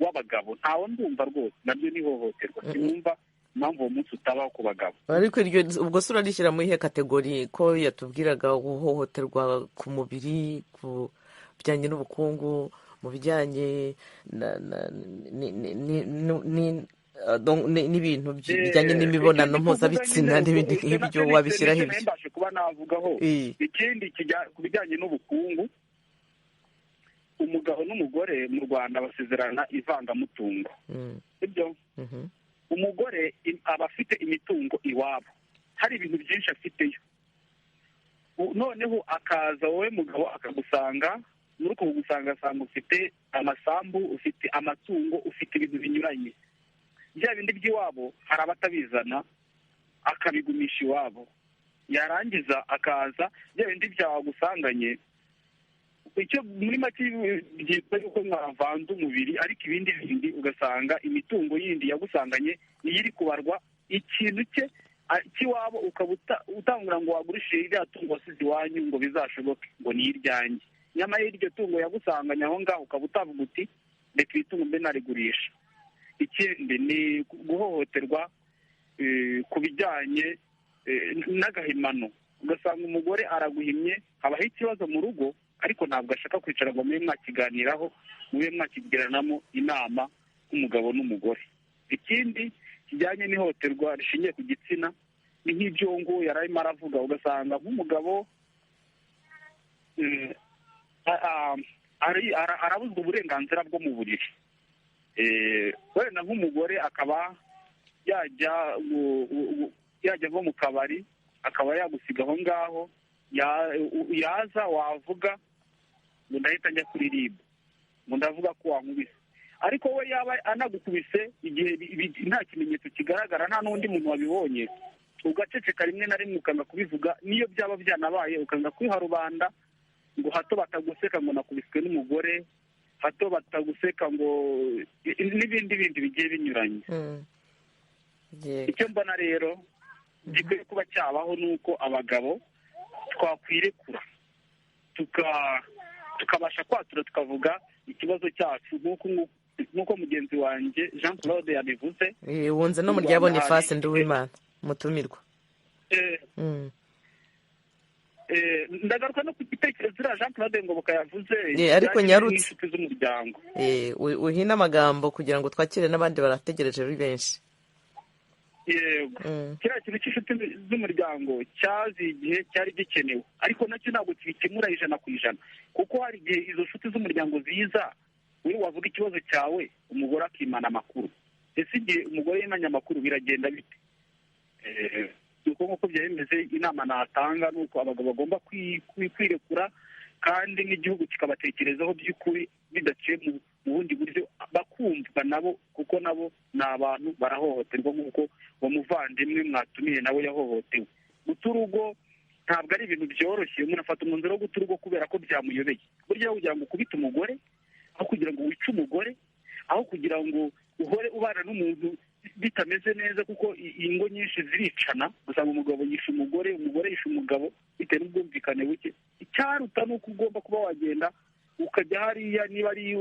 w'abagabo. Ntawo ndumva rwose, nabyo ni ihohoterwa. Sinumva impamvu uwo munsi utabaho ku bagabo. Ariko ubwo se urarishyira muri ihe kategori ko yatubwiraga guhohoterwa ku mubiri, ku bijyanye n'ubukungu, mu bijyanye n'ibintu bijyanye n'imibonano mpuzabitsina n'ibindi nk'ibyo, wabishyiraho ibyo? Mbashe kuba navugaho ikindi ku bijyanye n'ubukungu. Umugabo n'umugore mu Rwanda basezerana ivangamutungo, ibyo umugore aba afite imitungo iwabo, hari ibintu byinshi afiteyo. Noneho akaza wowe mugabo akagusanga, muri uko kugusanga asanga ufite amasambu, ufite amatungo, ufite ibintu binyuranye. Bya bindi by'iwabo hari abatabizana, akabigumisha iwabo. Yarangiza akaza bya bindi byawagusanganye, icyo muri make byitwa yuko mwavanze umubiri, ariko ibindi bindi ugasanga imitungo yindi yagusanganye niyo iri kubarwa. Ikintu cye cy'iwabo ukaba utangura ngo wagurishe iriya tungo wasize iwanyu ngo bizashoboke, ngo ni iryanjye. Nyamara iryo tungo yagusanganye aho ngaho ukaba utavuga uti reka iri tungo mbe narigurisha. Ikindi ni guhohoterwa ku bijyanye n'agahimano. Ugasanga umugore araguhimye, habaho ikibazo mu rugo, ariko ntabwo ashaka kwicara ngo mube mwakiganiraho, mube mwakigiranamo inama nk'umugabo n'umugore. Ikindi kijyanye n'ihohoterwa rishingiye ku gitsina ni nk'ibyo ngo yari arimo aravuga. Ugasanga nk'umugabo arabuzwa uburenganzira bwo mu buriri. Wenda nk'umugore akaba yajya nko mu kabari, akaba yagusiga aho ngaho, yaza wavuga ngo ndahita njya kuri RIB, ngo ndavuga ko wankubise. Ariko we yaba anagukubise igihe nta kimenyetso kigaragara, nta n'undi muntu wabibonye, ugaceceka rimwe na rimwe ukanga kubivuga. Niyo byaba byanabaye ukanga kwiha rubanda ngo hato bataguseka ngo nakubiswe n'umugore, hato bataguseka ngo n'ibindi bindi bigiye binyuranye. Icyo mbona rero gikwiye kuba cyabaho ni uko abagabo twakwirekura tukabasha kwatura tukavuga ikibazo cyacu, nk'uko nk'uko mugenzi wanjye Jean Claude yabivuze. wunze no mu rya Boniface Nduwimana mutumirwa. Ndagaruka no ku gitekerezo iriya Jean Claude Ngoboka yavuze ariko nyarutse n'inshuti z'umuryango. uhina amagambo kugira ngo twakire n'abandi barategereje ari benshi. Yego, kiriya kintu cy'inshuti z'umuryango cyazi igihe cyari gikenewe, ariko nacyo ntabwo kibikemura 100%, kuko hari igihe izo nshuti z'umuryango ziza wowe wavuga ikibazo cyawe umugore akimana amakuru. Ese igihe umugore yimanya amakuru biragenda bite? Nuko nk'uko byemeze, inama natanga ni uko abagabo bagomba kwirekura, kandi n'igihugu kikabatekerezaho by'ukuri bidaciye mu bundi buryo, bakumva nabo, kuko nabo ni abantu barahohoterwa nk'uko uwo muvandimwe mwatumiye nawe yahohotewe. Guta urugo ntabwo ari ibintu byoroshye. Umuntu afata umwanzuro wo guta urugo kubera ko byamuyobeye. Burya kugira ngo ukubite umugore, aho kugira ngo wice umugore, aho kugira ngo uhore ubana n'umuntu bitameze neza, kuko ingo nyinshi ziricana, usanga umugabo yishe umugore, umugore yishe umugabo bitewe n'ubwumvikane buke. Icyaruta ni uko ugomba kuba wagenda ukajya hariya, niba ari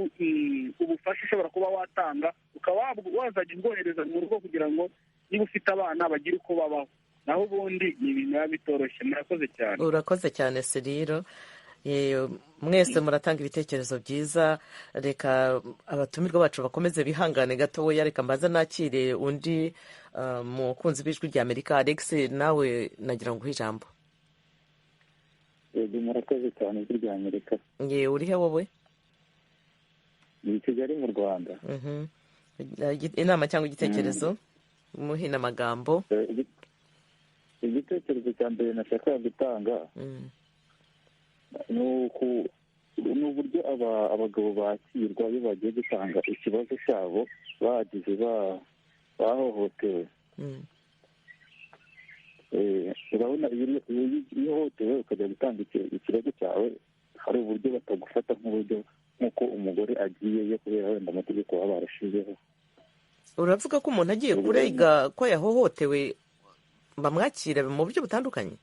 ubufasha ushobora kuba watanga, ukaba wazajya ubwohereza mu rugo kugira ngo niba ufite abana bagire uko babaho. Naho ubundi ni ibintu biba bitoroshye. Murakoze cyane. Urakoze cyane Seriro. Mwese muratanga ibitekerezo byiza. Reka abatumirwa bacu bakomeze bihangane gatoya. Reka mbaza nakire undi mukunzi b'ijwi rya Amerika. Alex, nawe nagira ngo uhe ijambo. Yego, murakoze cyane ijwi rya Amerika. Uri he wowe? Ni Kigali mu Rwanda. Inama cyangwa igitekerezo muhina amagambo? Igitekerezo cya mbere nashakaga gutanga ni uburyo abagabo bakirwa iyo bagiye gutanga ikibazo cyabo bagize bahohotewe. Urabona iyo uhohotewe ukajya gutanga ikibazo cyawe, hari uburyo batagufata nk'uko umugore agiyeyo kubera wenda amategeko baba barashizeho. Uravuga ko umuntu agiye kurega ko yahohotewe bamwakira mu buryo butandukanye?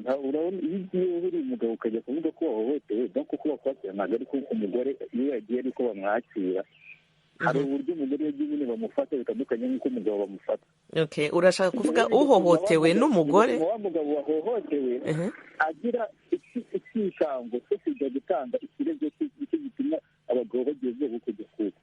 Urabona iyo ugiye uri umugabo ukajya kuvuga ko wahohotewe, kuko bakwakira ntabwo ari ko umugore iyo yagiye ariko bamwakira. Hari uburyo umugore yagiye nyine bamufata bitandukanye nk'uko umugabo bamufata. Urashaka kuvuga uhohotewe n'umugore? Wa mugabo wahohotewe agira ikikango cyo kujya gutanga ikirego cyo gituma abagabo bageze kujya kuba.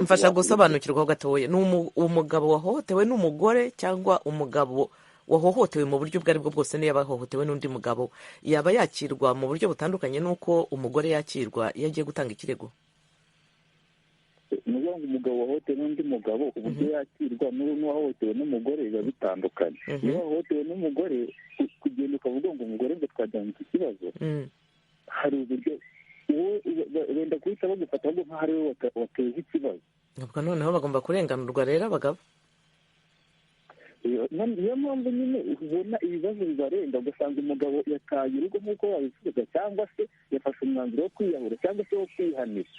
Mfasha gusobanukirwa gatoya. Ni umugabo wahohotewe n'umugore, cyangwa umugabo wahohotewe mu buryo ubwo ari bwo bwose niyo yabahohotewe n'undi mugabo yaba yakirwa mu buryo butandukanye n'uko umugore yakirwa iyo agiye gutanga ikirego? Ni ukuvuga ngo umugabo wahohotewe n'undi mugabo, uburyo yakirwa n'uwahohotewe n'umugore biba bitandukanye. Iyo wahohotewe n'umugore, kugenda ukavuga ngo umugore ngo twajyanye iki kibazo, hari uburyo wenda guhita bagufata ahubwo nk'aho ari we wateje ikibazo. Ubwo noneho bagomba kurenganurwa rero abagabo. Niyo mpamvu nyine ubona ibibazo bibarenga, ugasanga umugabo yataye urugo nk'uko wabivuga, cyangwa se yafashe umwanzuro wo kwiyahura cyangwa se wo kwihanira.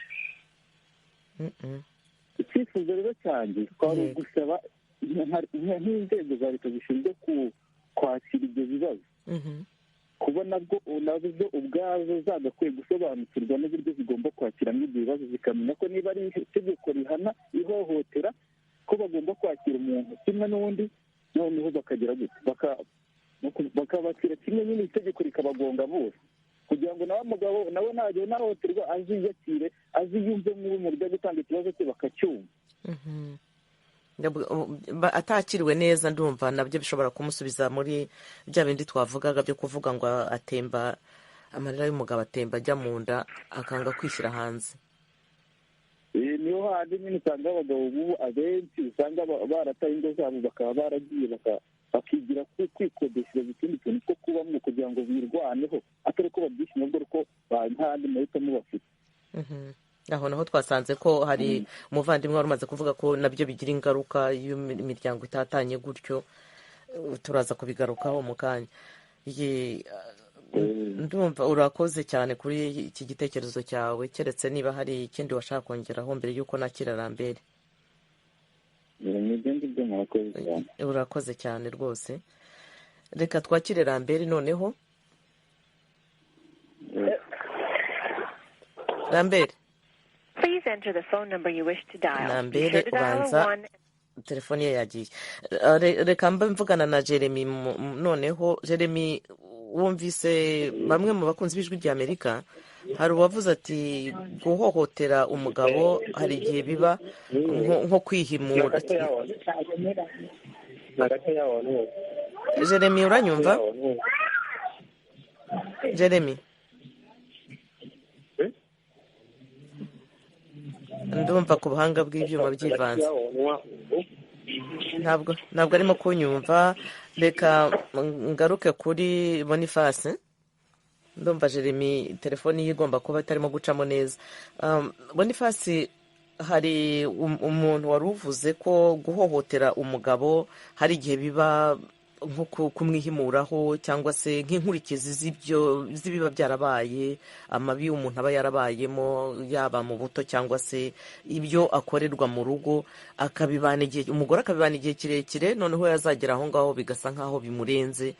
Icyifuzo rero cyanjye twari ugusaba nk'inzego za leta zishinzwe kwakira ibyo bibazo, kuba nazo ubwazo zagakwiye gusobanukirwa n'uburyo zigomba kwakiramo ibyo bibazo, zikamenya ko niba ari itegeko rihana ihohotera, ko bagomba kwakira umuntu kimwe n'undi, noneho bakagira gutya bakabakira kimwe, nyine itegeko rikabagonga bose, kugira ngo nawe mugabo nawe ntajya nahohoterwa aziyakire, aziyumve nk'uwo mu buryo gutanga ikibazo cye bakacyumva. Atakiriwe neza, ndumva nabyo bishobora kumusubiza muri bya bindi twavugaga byo kuvuga ngo atemba, amarira y'umugabo atemba ajya mu nda, akanga kwishyira hanze. Niyo handi nyine usanga abagabo ubu abenshi usanga barataye ingo zabo, bakaba baragiye bakigira kwikodeshereza ikindi kintu cyo kubamo kugira ngo birwaneho, atari ko babyishimiye ubwo ko nta yandi mahitamo bafite. Aho naho twasanze ko hari umuvandimwe wari umaze kuvuga ko nabyo bigira ingaruka iyo imiryango itatanye gutyo. Turaza kubigarukaho mu kanya. Ndumva urakoze cyane kuri iki gitekerezo cyawe, keretse niba hari ikindi washaka kongeraho mbere y'uko nakira Lambert. Urakoze cyane rwose. Reka twakire Lambert noneho. Lambert. Please enter the phone number you wish to dial. na Be sure mbere to dial ubanza 1. telefoni ye yagiye. Reka mba mvugana na Jeremy noneho. Jeremy, wumvise bamwe mu bakunzi b'ijwi rya Amerika, hari uwavuze ati guhohotera umugabo hari igihe biba nko kwihimura. Jeremy, uranyumva? Jeremy, ndumva ku buhanga bw'ibyuma byivanze, ntabwo arimo kunyumva. Reka ngaruke kuri Boniface. Ndumva Jeremy telefoni ye igomba kuba itarimo gucamo neza. Boniface, hari umuntu wari uvuze ko guhohotera umugabo hari igihe biba nko kumwihimuraho cyangwa se nk'inkurikizi z'ibiba byarabaye, amabi umuntu aba yarabayemo yaba mu buto cyangwa se ibyo akorerwa mu rugo, umugore akabibana igihe kirekire, noneho yazagera aho ngaho bigasa nk'aho bimurenze,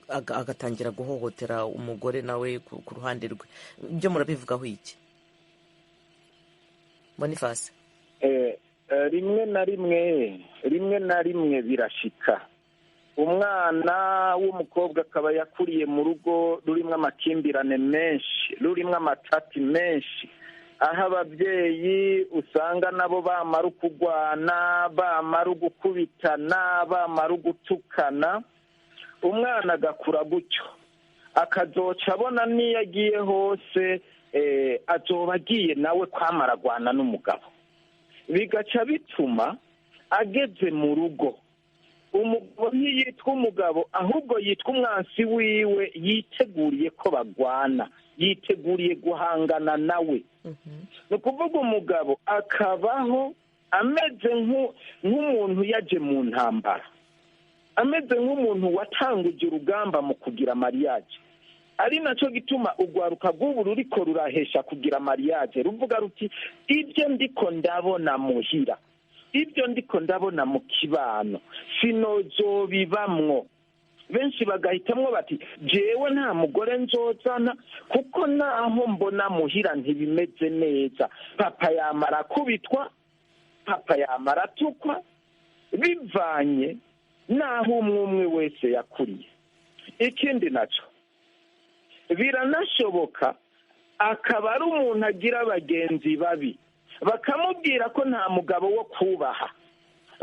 agatangira guhohotera umugore nawe ku ruhande rwe. Ibyo murabivugaho iki, Boniface? rimwe na rimwe birashika. Umwana w'umukobwa akaba yakuriye mu rugo rurimo amakimbirane menshi, rurimo amatati menshi, aho ababyeyi usanga nabo bamara ukugwana, bamara ugukubitana, bamara ugutukana. Umwana agakura gutyo, akazoca abona n'iyo agiye hose azoba agiye nawe kwamara agwana n'umugabo. Bigaca bituma ageze mu rugo, umugabo ntiyitwa umugabo, ahubwo yitwa umwansi wiwe, yiteguriye ko bagwana, yiteguriye guhangana nawe. Ni ukuvuga umugabo akabaho ameze nk'umuntu yaje mu ntambara, ameze nk'umuntu watanguje urugamba mu kugira mariage. Ari nacyo gituma urwaruka rw'ubu ruriko rurahesha kugira mariage, ruvuga ruti ibyo ndiko ndabona muhira, ibyo ndiko ndabona mu kibano sinozobibamwo. Benshi bagahitamwo bati jewe nta mugore nzozana kuko naho mbona muhira ntibimeze neza, papa yamara kubitwa, papa yamara atukwa, bivanye naho umwe wese yakuriye. Ikindi naco biranashoboka akaba ari umuntu agira abagenzi babi, bakamubwira ko nta mugabo wo kubaha,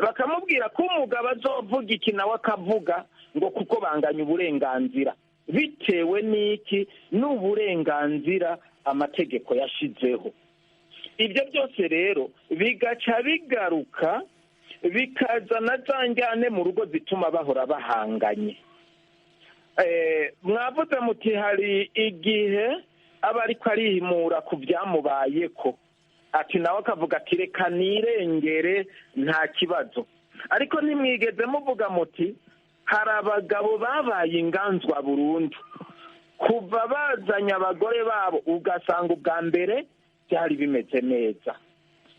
bakamubwira ko umugabo azovuga iki nawe akavuga ngo kuko banganya uburenganzira. Bitewe n'iki? N'uburenganzira amategeko yashizeho. Ibyo byose rero bigaca bigaruka bikazana za njyane mu rugo zituma bahora bahanganye. Mwavuze muti hari igihe aba ariko arihimura ku byamubayeko, ati nawe akavuga ati reka nirengere nta kibazo. Ariko ntimwigeze muvuga muti hari abagabo babaye inganzwa burundu, kuva bazanye abagore babo ugasanga ubwa mbere byari bimeze neza,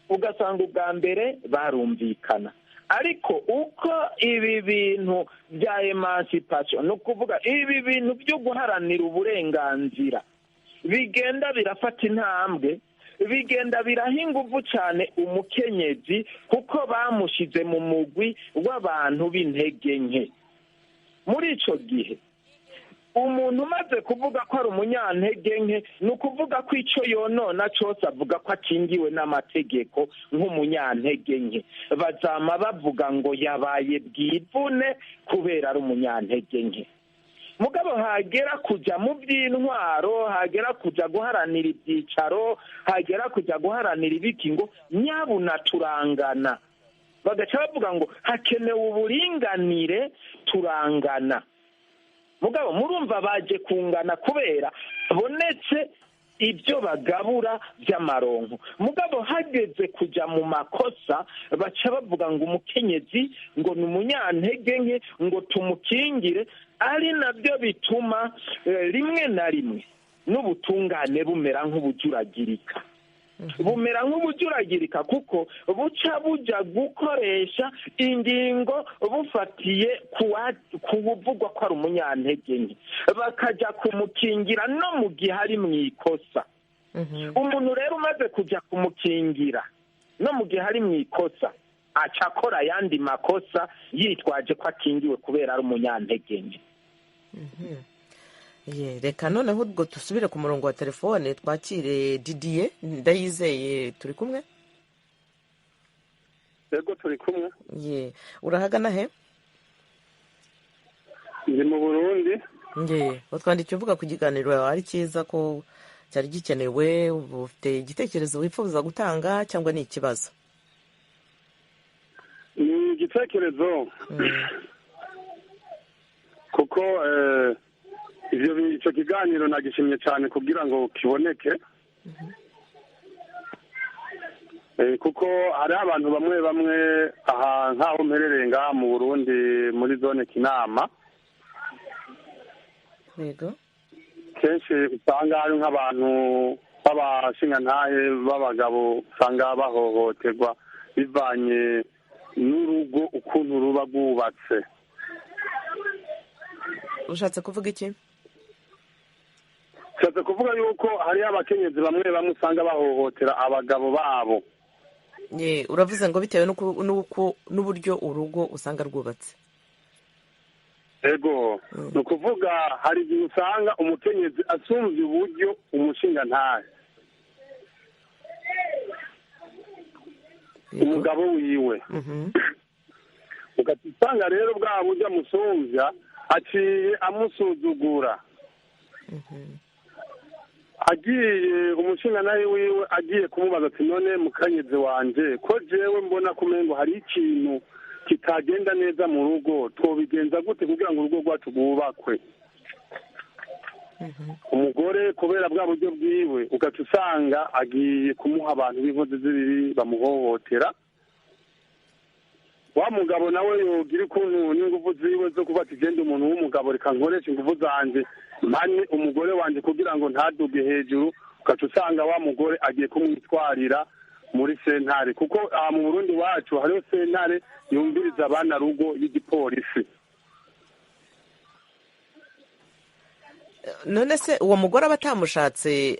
ugasanga ubwa mbere barumvikana. Ariko uko ibi bintu bya emancipation, ni ukuvuga ibi bintu byo guharanira uburenganzira bigenda birafata intambwe, bigenda biraha ingufu cyane umukenyezi, kuko bamushize mu mugwi w'abantu b'intege nke. Muri icyo gihe umuntu umaze kuvuga ko ari umunyantege nke, ni ukuvuga ko icyo yonona cyose avuga ko akingiwe n'amategeko nk'umunyantege nke. Bazama bavuga ngo yabaye bwivune kubera ari umunyantege nke. Mugabo hagera kujya mu by'intwaro, hagera kujya guharanira ibyicaro, hagera kujya guharanira ibiki, ngo nyabuna turangana. Bagaca bavuga ngo hakenewe uburinganire, turangana. Mugabo murumva baje kungana kubera bonetse ibyo bagabura by'amaronko. Mugabo hageze kujya mu makosa baca bavuga ngo umukenyezi ngo ni umunyantege nke, ngo tumukingire. Ari nabyo bituma rimwe na rimwe n'ubutungane bumera nk'ubujuragirika, bumera nk'ubujuragirika, kuko buca bujya gukoresha ingingo bufatiye ku buvugwa ko ari umunyantege nke, bakajya kumukingira no mu gihe ari mu ikosa. umuntu rero umaze kujya kumukingira no mu gihe ari mu ikosa aca akora ayandi makosa yitwaje ko akingiwe kubera ari umunyantege nke. reka noneho ubwo dusubire ku murongo wa telefone twakire Didier Ndayizeye. turi kumwe? yego turi kumwe. urahagana he? ndi mu Burundi. utwandikiye uvuga ku kiganiro ari cyiza ko cyari gikenewe. ufite igitekerezo wifuza gutanga cyangwa ni ikibazo? ni igitekerezo kuko icyo kiganiro nagishimye cyane kugira ngo kiboneke, kuko hari abantu bamwe bamwe aha nk'aho mperereye ngaha mu Burundi muri zone Kinama, kenshi usanga hari nk'abantu b'abashingantahe b'abagabo usanga bahohoterwa bivanye n'urugo ukuntu ruba rwubatse. ushatse kuvuga iki? ushatse kuvuga yuko hariho abakenyezi bamwe bamwe usanga bahohotera abagabo babo. uravuze ngo bitewe n'uburyo urugo usanga rwubatse. ego ni ukuvuga hari igihe usanga umukenyezi asumvye uburyo umushingantahe umugabo wiwe, ugasanga rero bwa buryo amusumvya aciye amusuzugura. agiye umushingantahe wiwe agiye kumubaza ati none mukenyezi wanje ko jewe mbona kumengo hari ikintu kitagenda neza mu rugo, twobigenza gute kugira ngo urugo rwacu rwubakwe? umugore kubera bwa buryo bwiwe ugaca usanga agiye kumuha abantu b'inkozi z'ibibi bamuhohotera. wa mugabo nawe yogira ukuntu n'ingufu ziwe zo kuba ati genda umuntu w'umugabo reka nkoresha ingufu zanje mpane umugore wanje kugira ngo ntaduge hejuru, ugaca usanga wa mugore agiye kumwitwarira muri sentare, kuko aha mu Burundi wacu hariho sentare yumviriza abana rugo y'igipolisi. none se uwo mugore aba atamushatse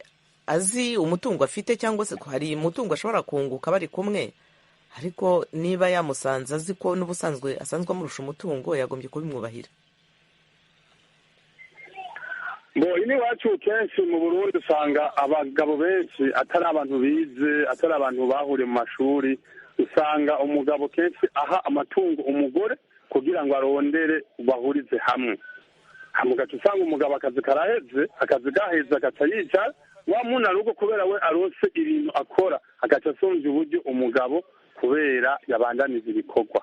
azi umutungo afite, cyangwa se hari umutungo ashobora kunguka bari kumwe, ariko niba yamusanze azi ko n'ubusanzwe asanzwe amurusha umutungo yagombye kubimwubahira? iwacu kenshi mu Burundi usanga abagabo benshi atari abantu bize, atari abantu bahuriye mu mashuri. usanga umugabo kenshi aha amatungo umugore kugira ngo arondere bahurize hamwe. ugaca usanga umugabo akazi karaheze, akazi gaheze agaca yicara, wa muna rugo kubera we aronse ibintu akora agaca asumvya uburyo umugabo kubera yabandanije ibikorwa.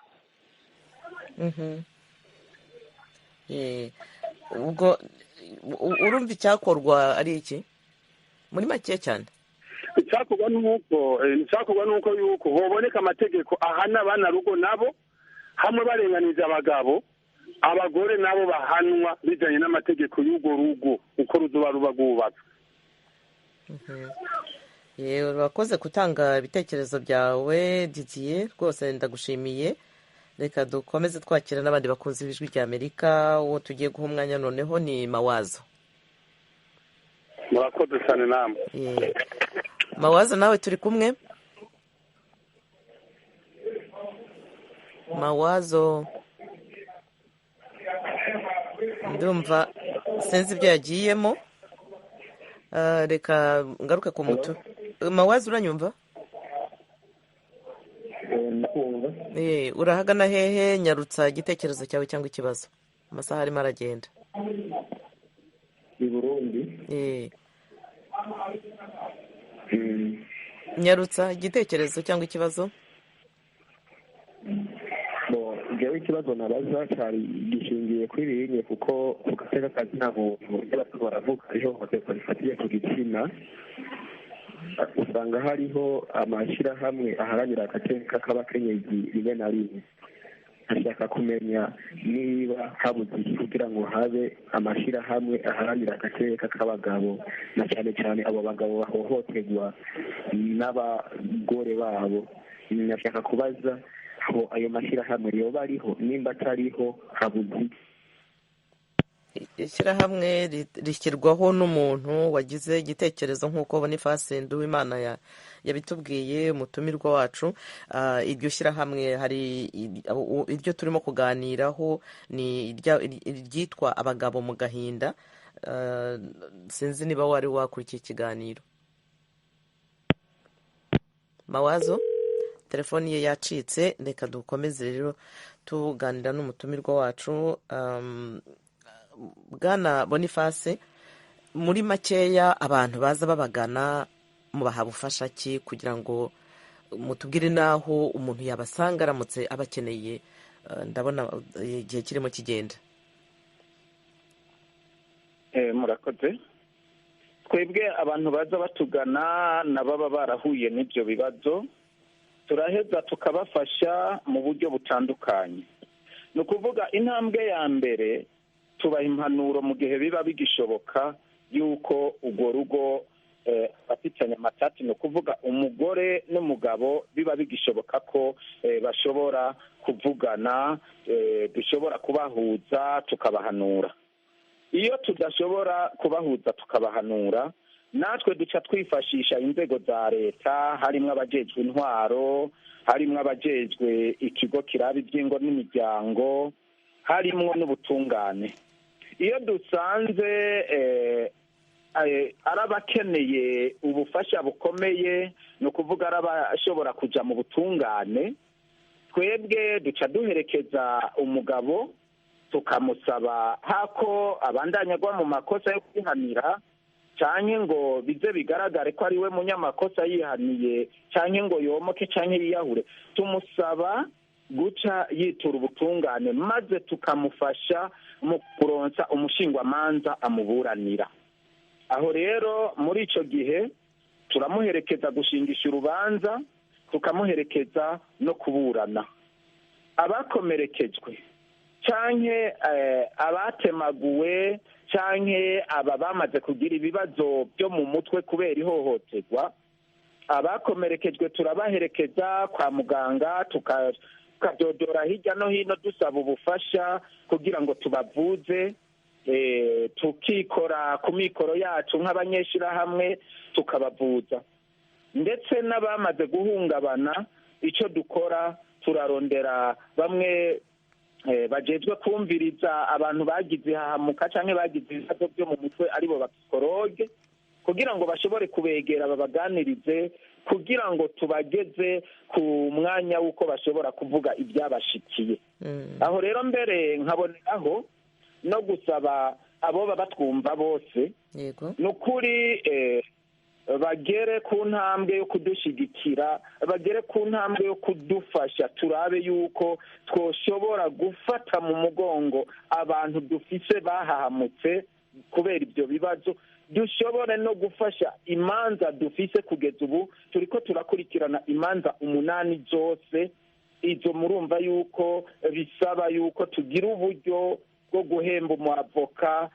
ubwo urumva icyakorwa ari iki muri make cyane? icyakorwa nuko yuko hoboneka amategeko ahana abana rugo nabo hamwe barenganije abagabo, abagore nabo bahanwa bijanye n'amategeko y'urwo rugo uko ruzoba ruba rwubatswe. urakoze gutanga ibitekerezo byawe Didier, rwose ndagushimiye. reka dukomeze twakira n'abandi bakunzi b'ijwi rya Amerika. uwo tugiye guha umwanya noneho ni Mawazo. murakoze cyane namwe. Mawazo nawe turi kumwe? Mawazo ndumva sinzi ibyo yagiyemo. reka ngaruke ku mutu. Mawazo uranyumva? urahagana hehe? nyarutsa igitekerezo cyawe cyangwa ikibazo, amasaha arimo aragenda. i Burundi. nyarutsa igitekerezo cyangwa ikibazo. njyewe ikibazo nabaza cyari gishingiye kuri bimwe, kuko ku gateka kazi ntabwo abantu baravuga ihohoterwa rifatiye ku gitsina. usanga hariho amashyirahamwe aharanira agateka k'abakenyezi rimwe na rimwe. ashaka kumenya niba habuze iki kugira ngo habe amashyirahamwe aharanira agateka k'abagabo, na cyane cyane abo bagabo bahohoterwa n'abagore babo. nashaka kubaza aho ayo mashyirahamwe yoba ariho, nimba atariho habuze. ishyirahamwe rishyirwaho n'umuntu wagize igitekerezo nk'uko Boniface Nduwimana yabitubwiye umutumirwa wacu. Iryo shyirahamwe hari iryo turimo kuganiraho ni iryitwa Abagabo mu Gahinda. Sinzi niba wari wakurikiye ikiganiro. Mawazo telefoni ye yacitse, reka dukomeze rero tuganira n'umutumirwa wacu. Bwana Boniface, muri makeya abantu baza babagana mubaha bufasha ki kugira ngo mutubwire naho umuntu yabasanga aramutse abakeneye? Ndabona igihe kirimo kigenda. Murakoze. Twebwe abantu baza batugana nababa barahuye n'ibyo bibazo turaheza tukabafasha mu buryo butandukanye. Ni ukuvuga intambwe ya mbere tubaha impanuro mu gihe biba bigishoboka yuko urwo rugo bafitanye amatati. Ni ukuvuga umugore n'umugabo biba bigishoboka ko bashobora kuvugana, dushobora kubahuza tukabahanura. Iyo tudashobora kubahuza tukabahanura, natwe duca twifashisha inzego za leta, harimo abajejwe intwaro, harimo abajejwe ikigo kiraba iby'ingo n'imiryango, harimo n'ubutungane. Iyo dusanze arabakeneye ubufasha bukomeye, ni ukuvuga arabashobora kuja mu butungane, twebwe duca duherekeza umugabo tukamusaba hako abandanya agwa mu makosa yo kwihanira, canke ngo bize bigaragare ko ari we munyamakosa yihaniye, canke ngo yomoke canke yiyahure. Tumusaba guca yitura ubutungane maze tukamufasha mu kuronsa umushingwamanza amuburanira. Aho rero muri ico gihe turamuherekeza gushingisha urubanza, tukamuherekeza no kuburana. Abakomerekejwe canke abatemaguwe canke aba bamaze kugira ibibazo byo mu mutwe kubera ihohoterwa, abakomerekejwe turabaherekeza kwa muganga, tukadodora hirya no hino dusaba ubufasha kugira ngo tubavuze, tukikora ku mikoro yacu nk'abanyeshirahamwe tukabavuza. Ndetse n'abamaze guhungabana, icyo dukora turarondera bamwe bajejwe kumviriza abantu bagize ihahamuka canke bagize ibibazo byo mu mutwe aribo bapsikologe, kugira ngo bashobore kubegera babaganirize, kugira ngo tubageze ku mwanya w'uko bashobora kuvuga ibyabashikiye. Aho rero mbere nkaboneraho no gusaba abo baba twumva bose ni ukuri bagere ku ntambwe yo kudushigikira, bagere ku ntambwe yo kudufasha, turabe yuko twoshobora gufata mu mugongo abantu dufise bahahamutse kubera ibyo bibazo, dushobore no gufasha imanza dufise. Kugeza ubu turiko turakurikirana imanza 8 zose. Izo murumva yuko bisaba yuko tugira uburyo bwo guhemba umwavoka,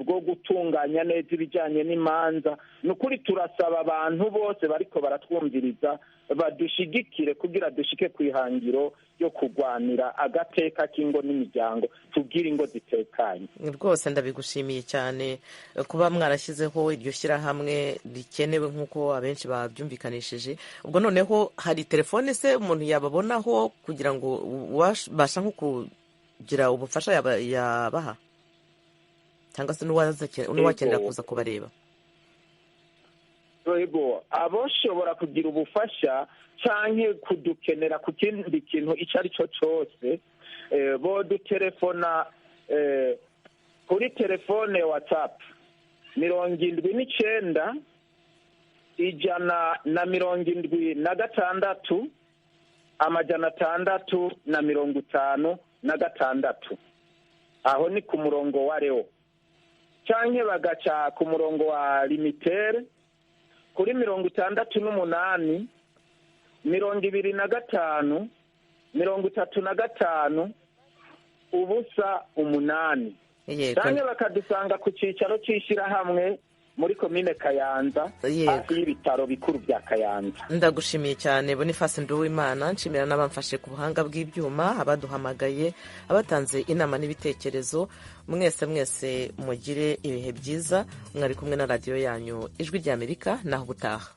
bwo gutunganya neza ibijyanye n'imanza. Ni ukuri turasaba abantu bose bariko baratwumviriza badushigikire kugira dushike ku ihangiro yo kurwanira agateka k'ingo n'imiryango, tubwire ingo zitekanye. Rwose ndabigushimiye cyane kuba mwarashyizeho iryo shyirahamwe rikenewe nk'uko abenshi babyumvikanishije. Ubwo noneho hari telefone se umuntu yababonaho kugira ngo ubasha nko kugira ubufasha yabaha, cyangwa se n'uwakenera kuza kubareba? Yego, aboshobora kugira ubufasha canke kudukenera ku kindi kintu icyo ari cyo cyose, bodutelefona kuri telefone WhatsApp 79 176 656. Aho ni ku murongo wa Leo, canke bagaca ku murongo wa limitere kuri 68 25 35 8. Canke bakadusanga ku cicaro c'ishirahamwe muri komine Kayanza hafi y'ibitaro bikuru bya Kayanza. Ndagushimiye cyane Boniface Nduwimana, nshimira n'abamfashe ku buhanga bw'ibyuma, abaduhamagaye, abatanze inama n'ibitekerezo. Mwese mugire ibihe byiza, mwari kumwe na radiyo yanyu Ijwi ry'Amerika, naho ubutaha.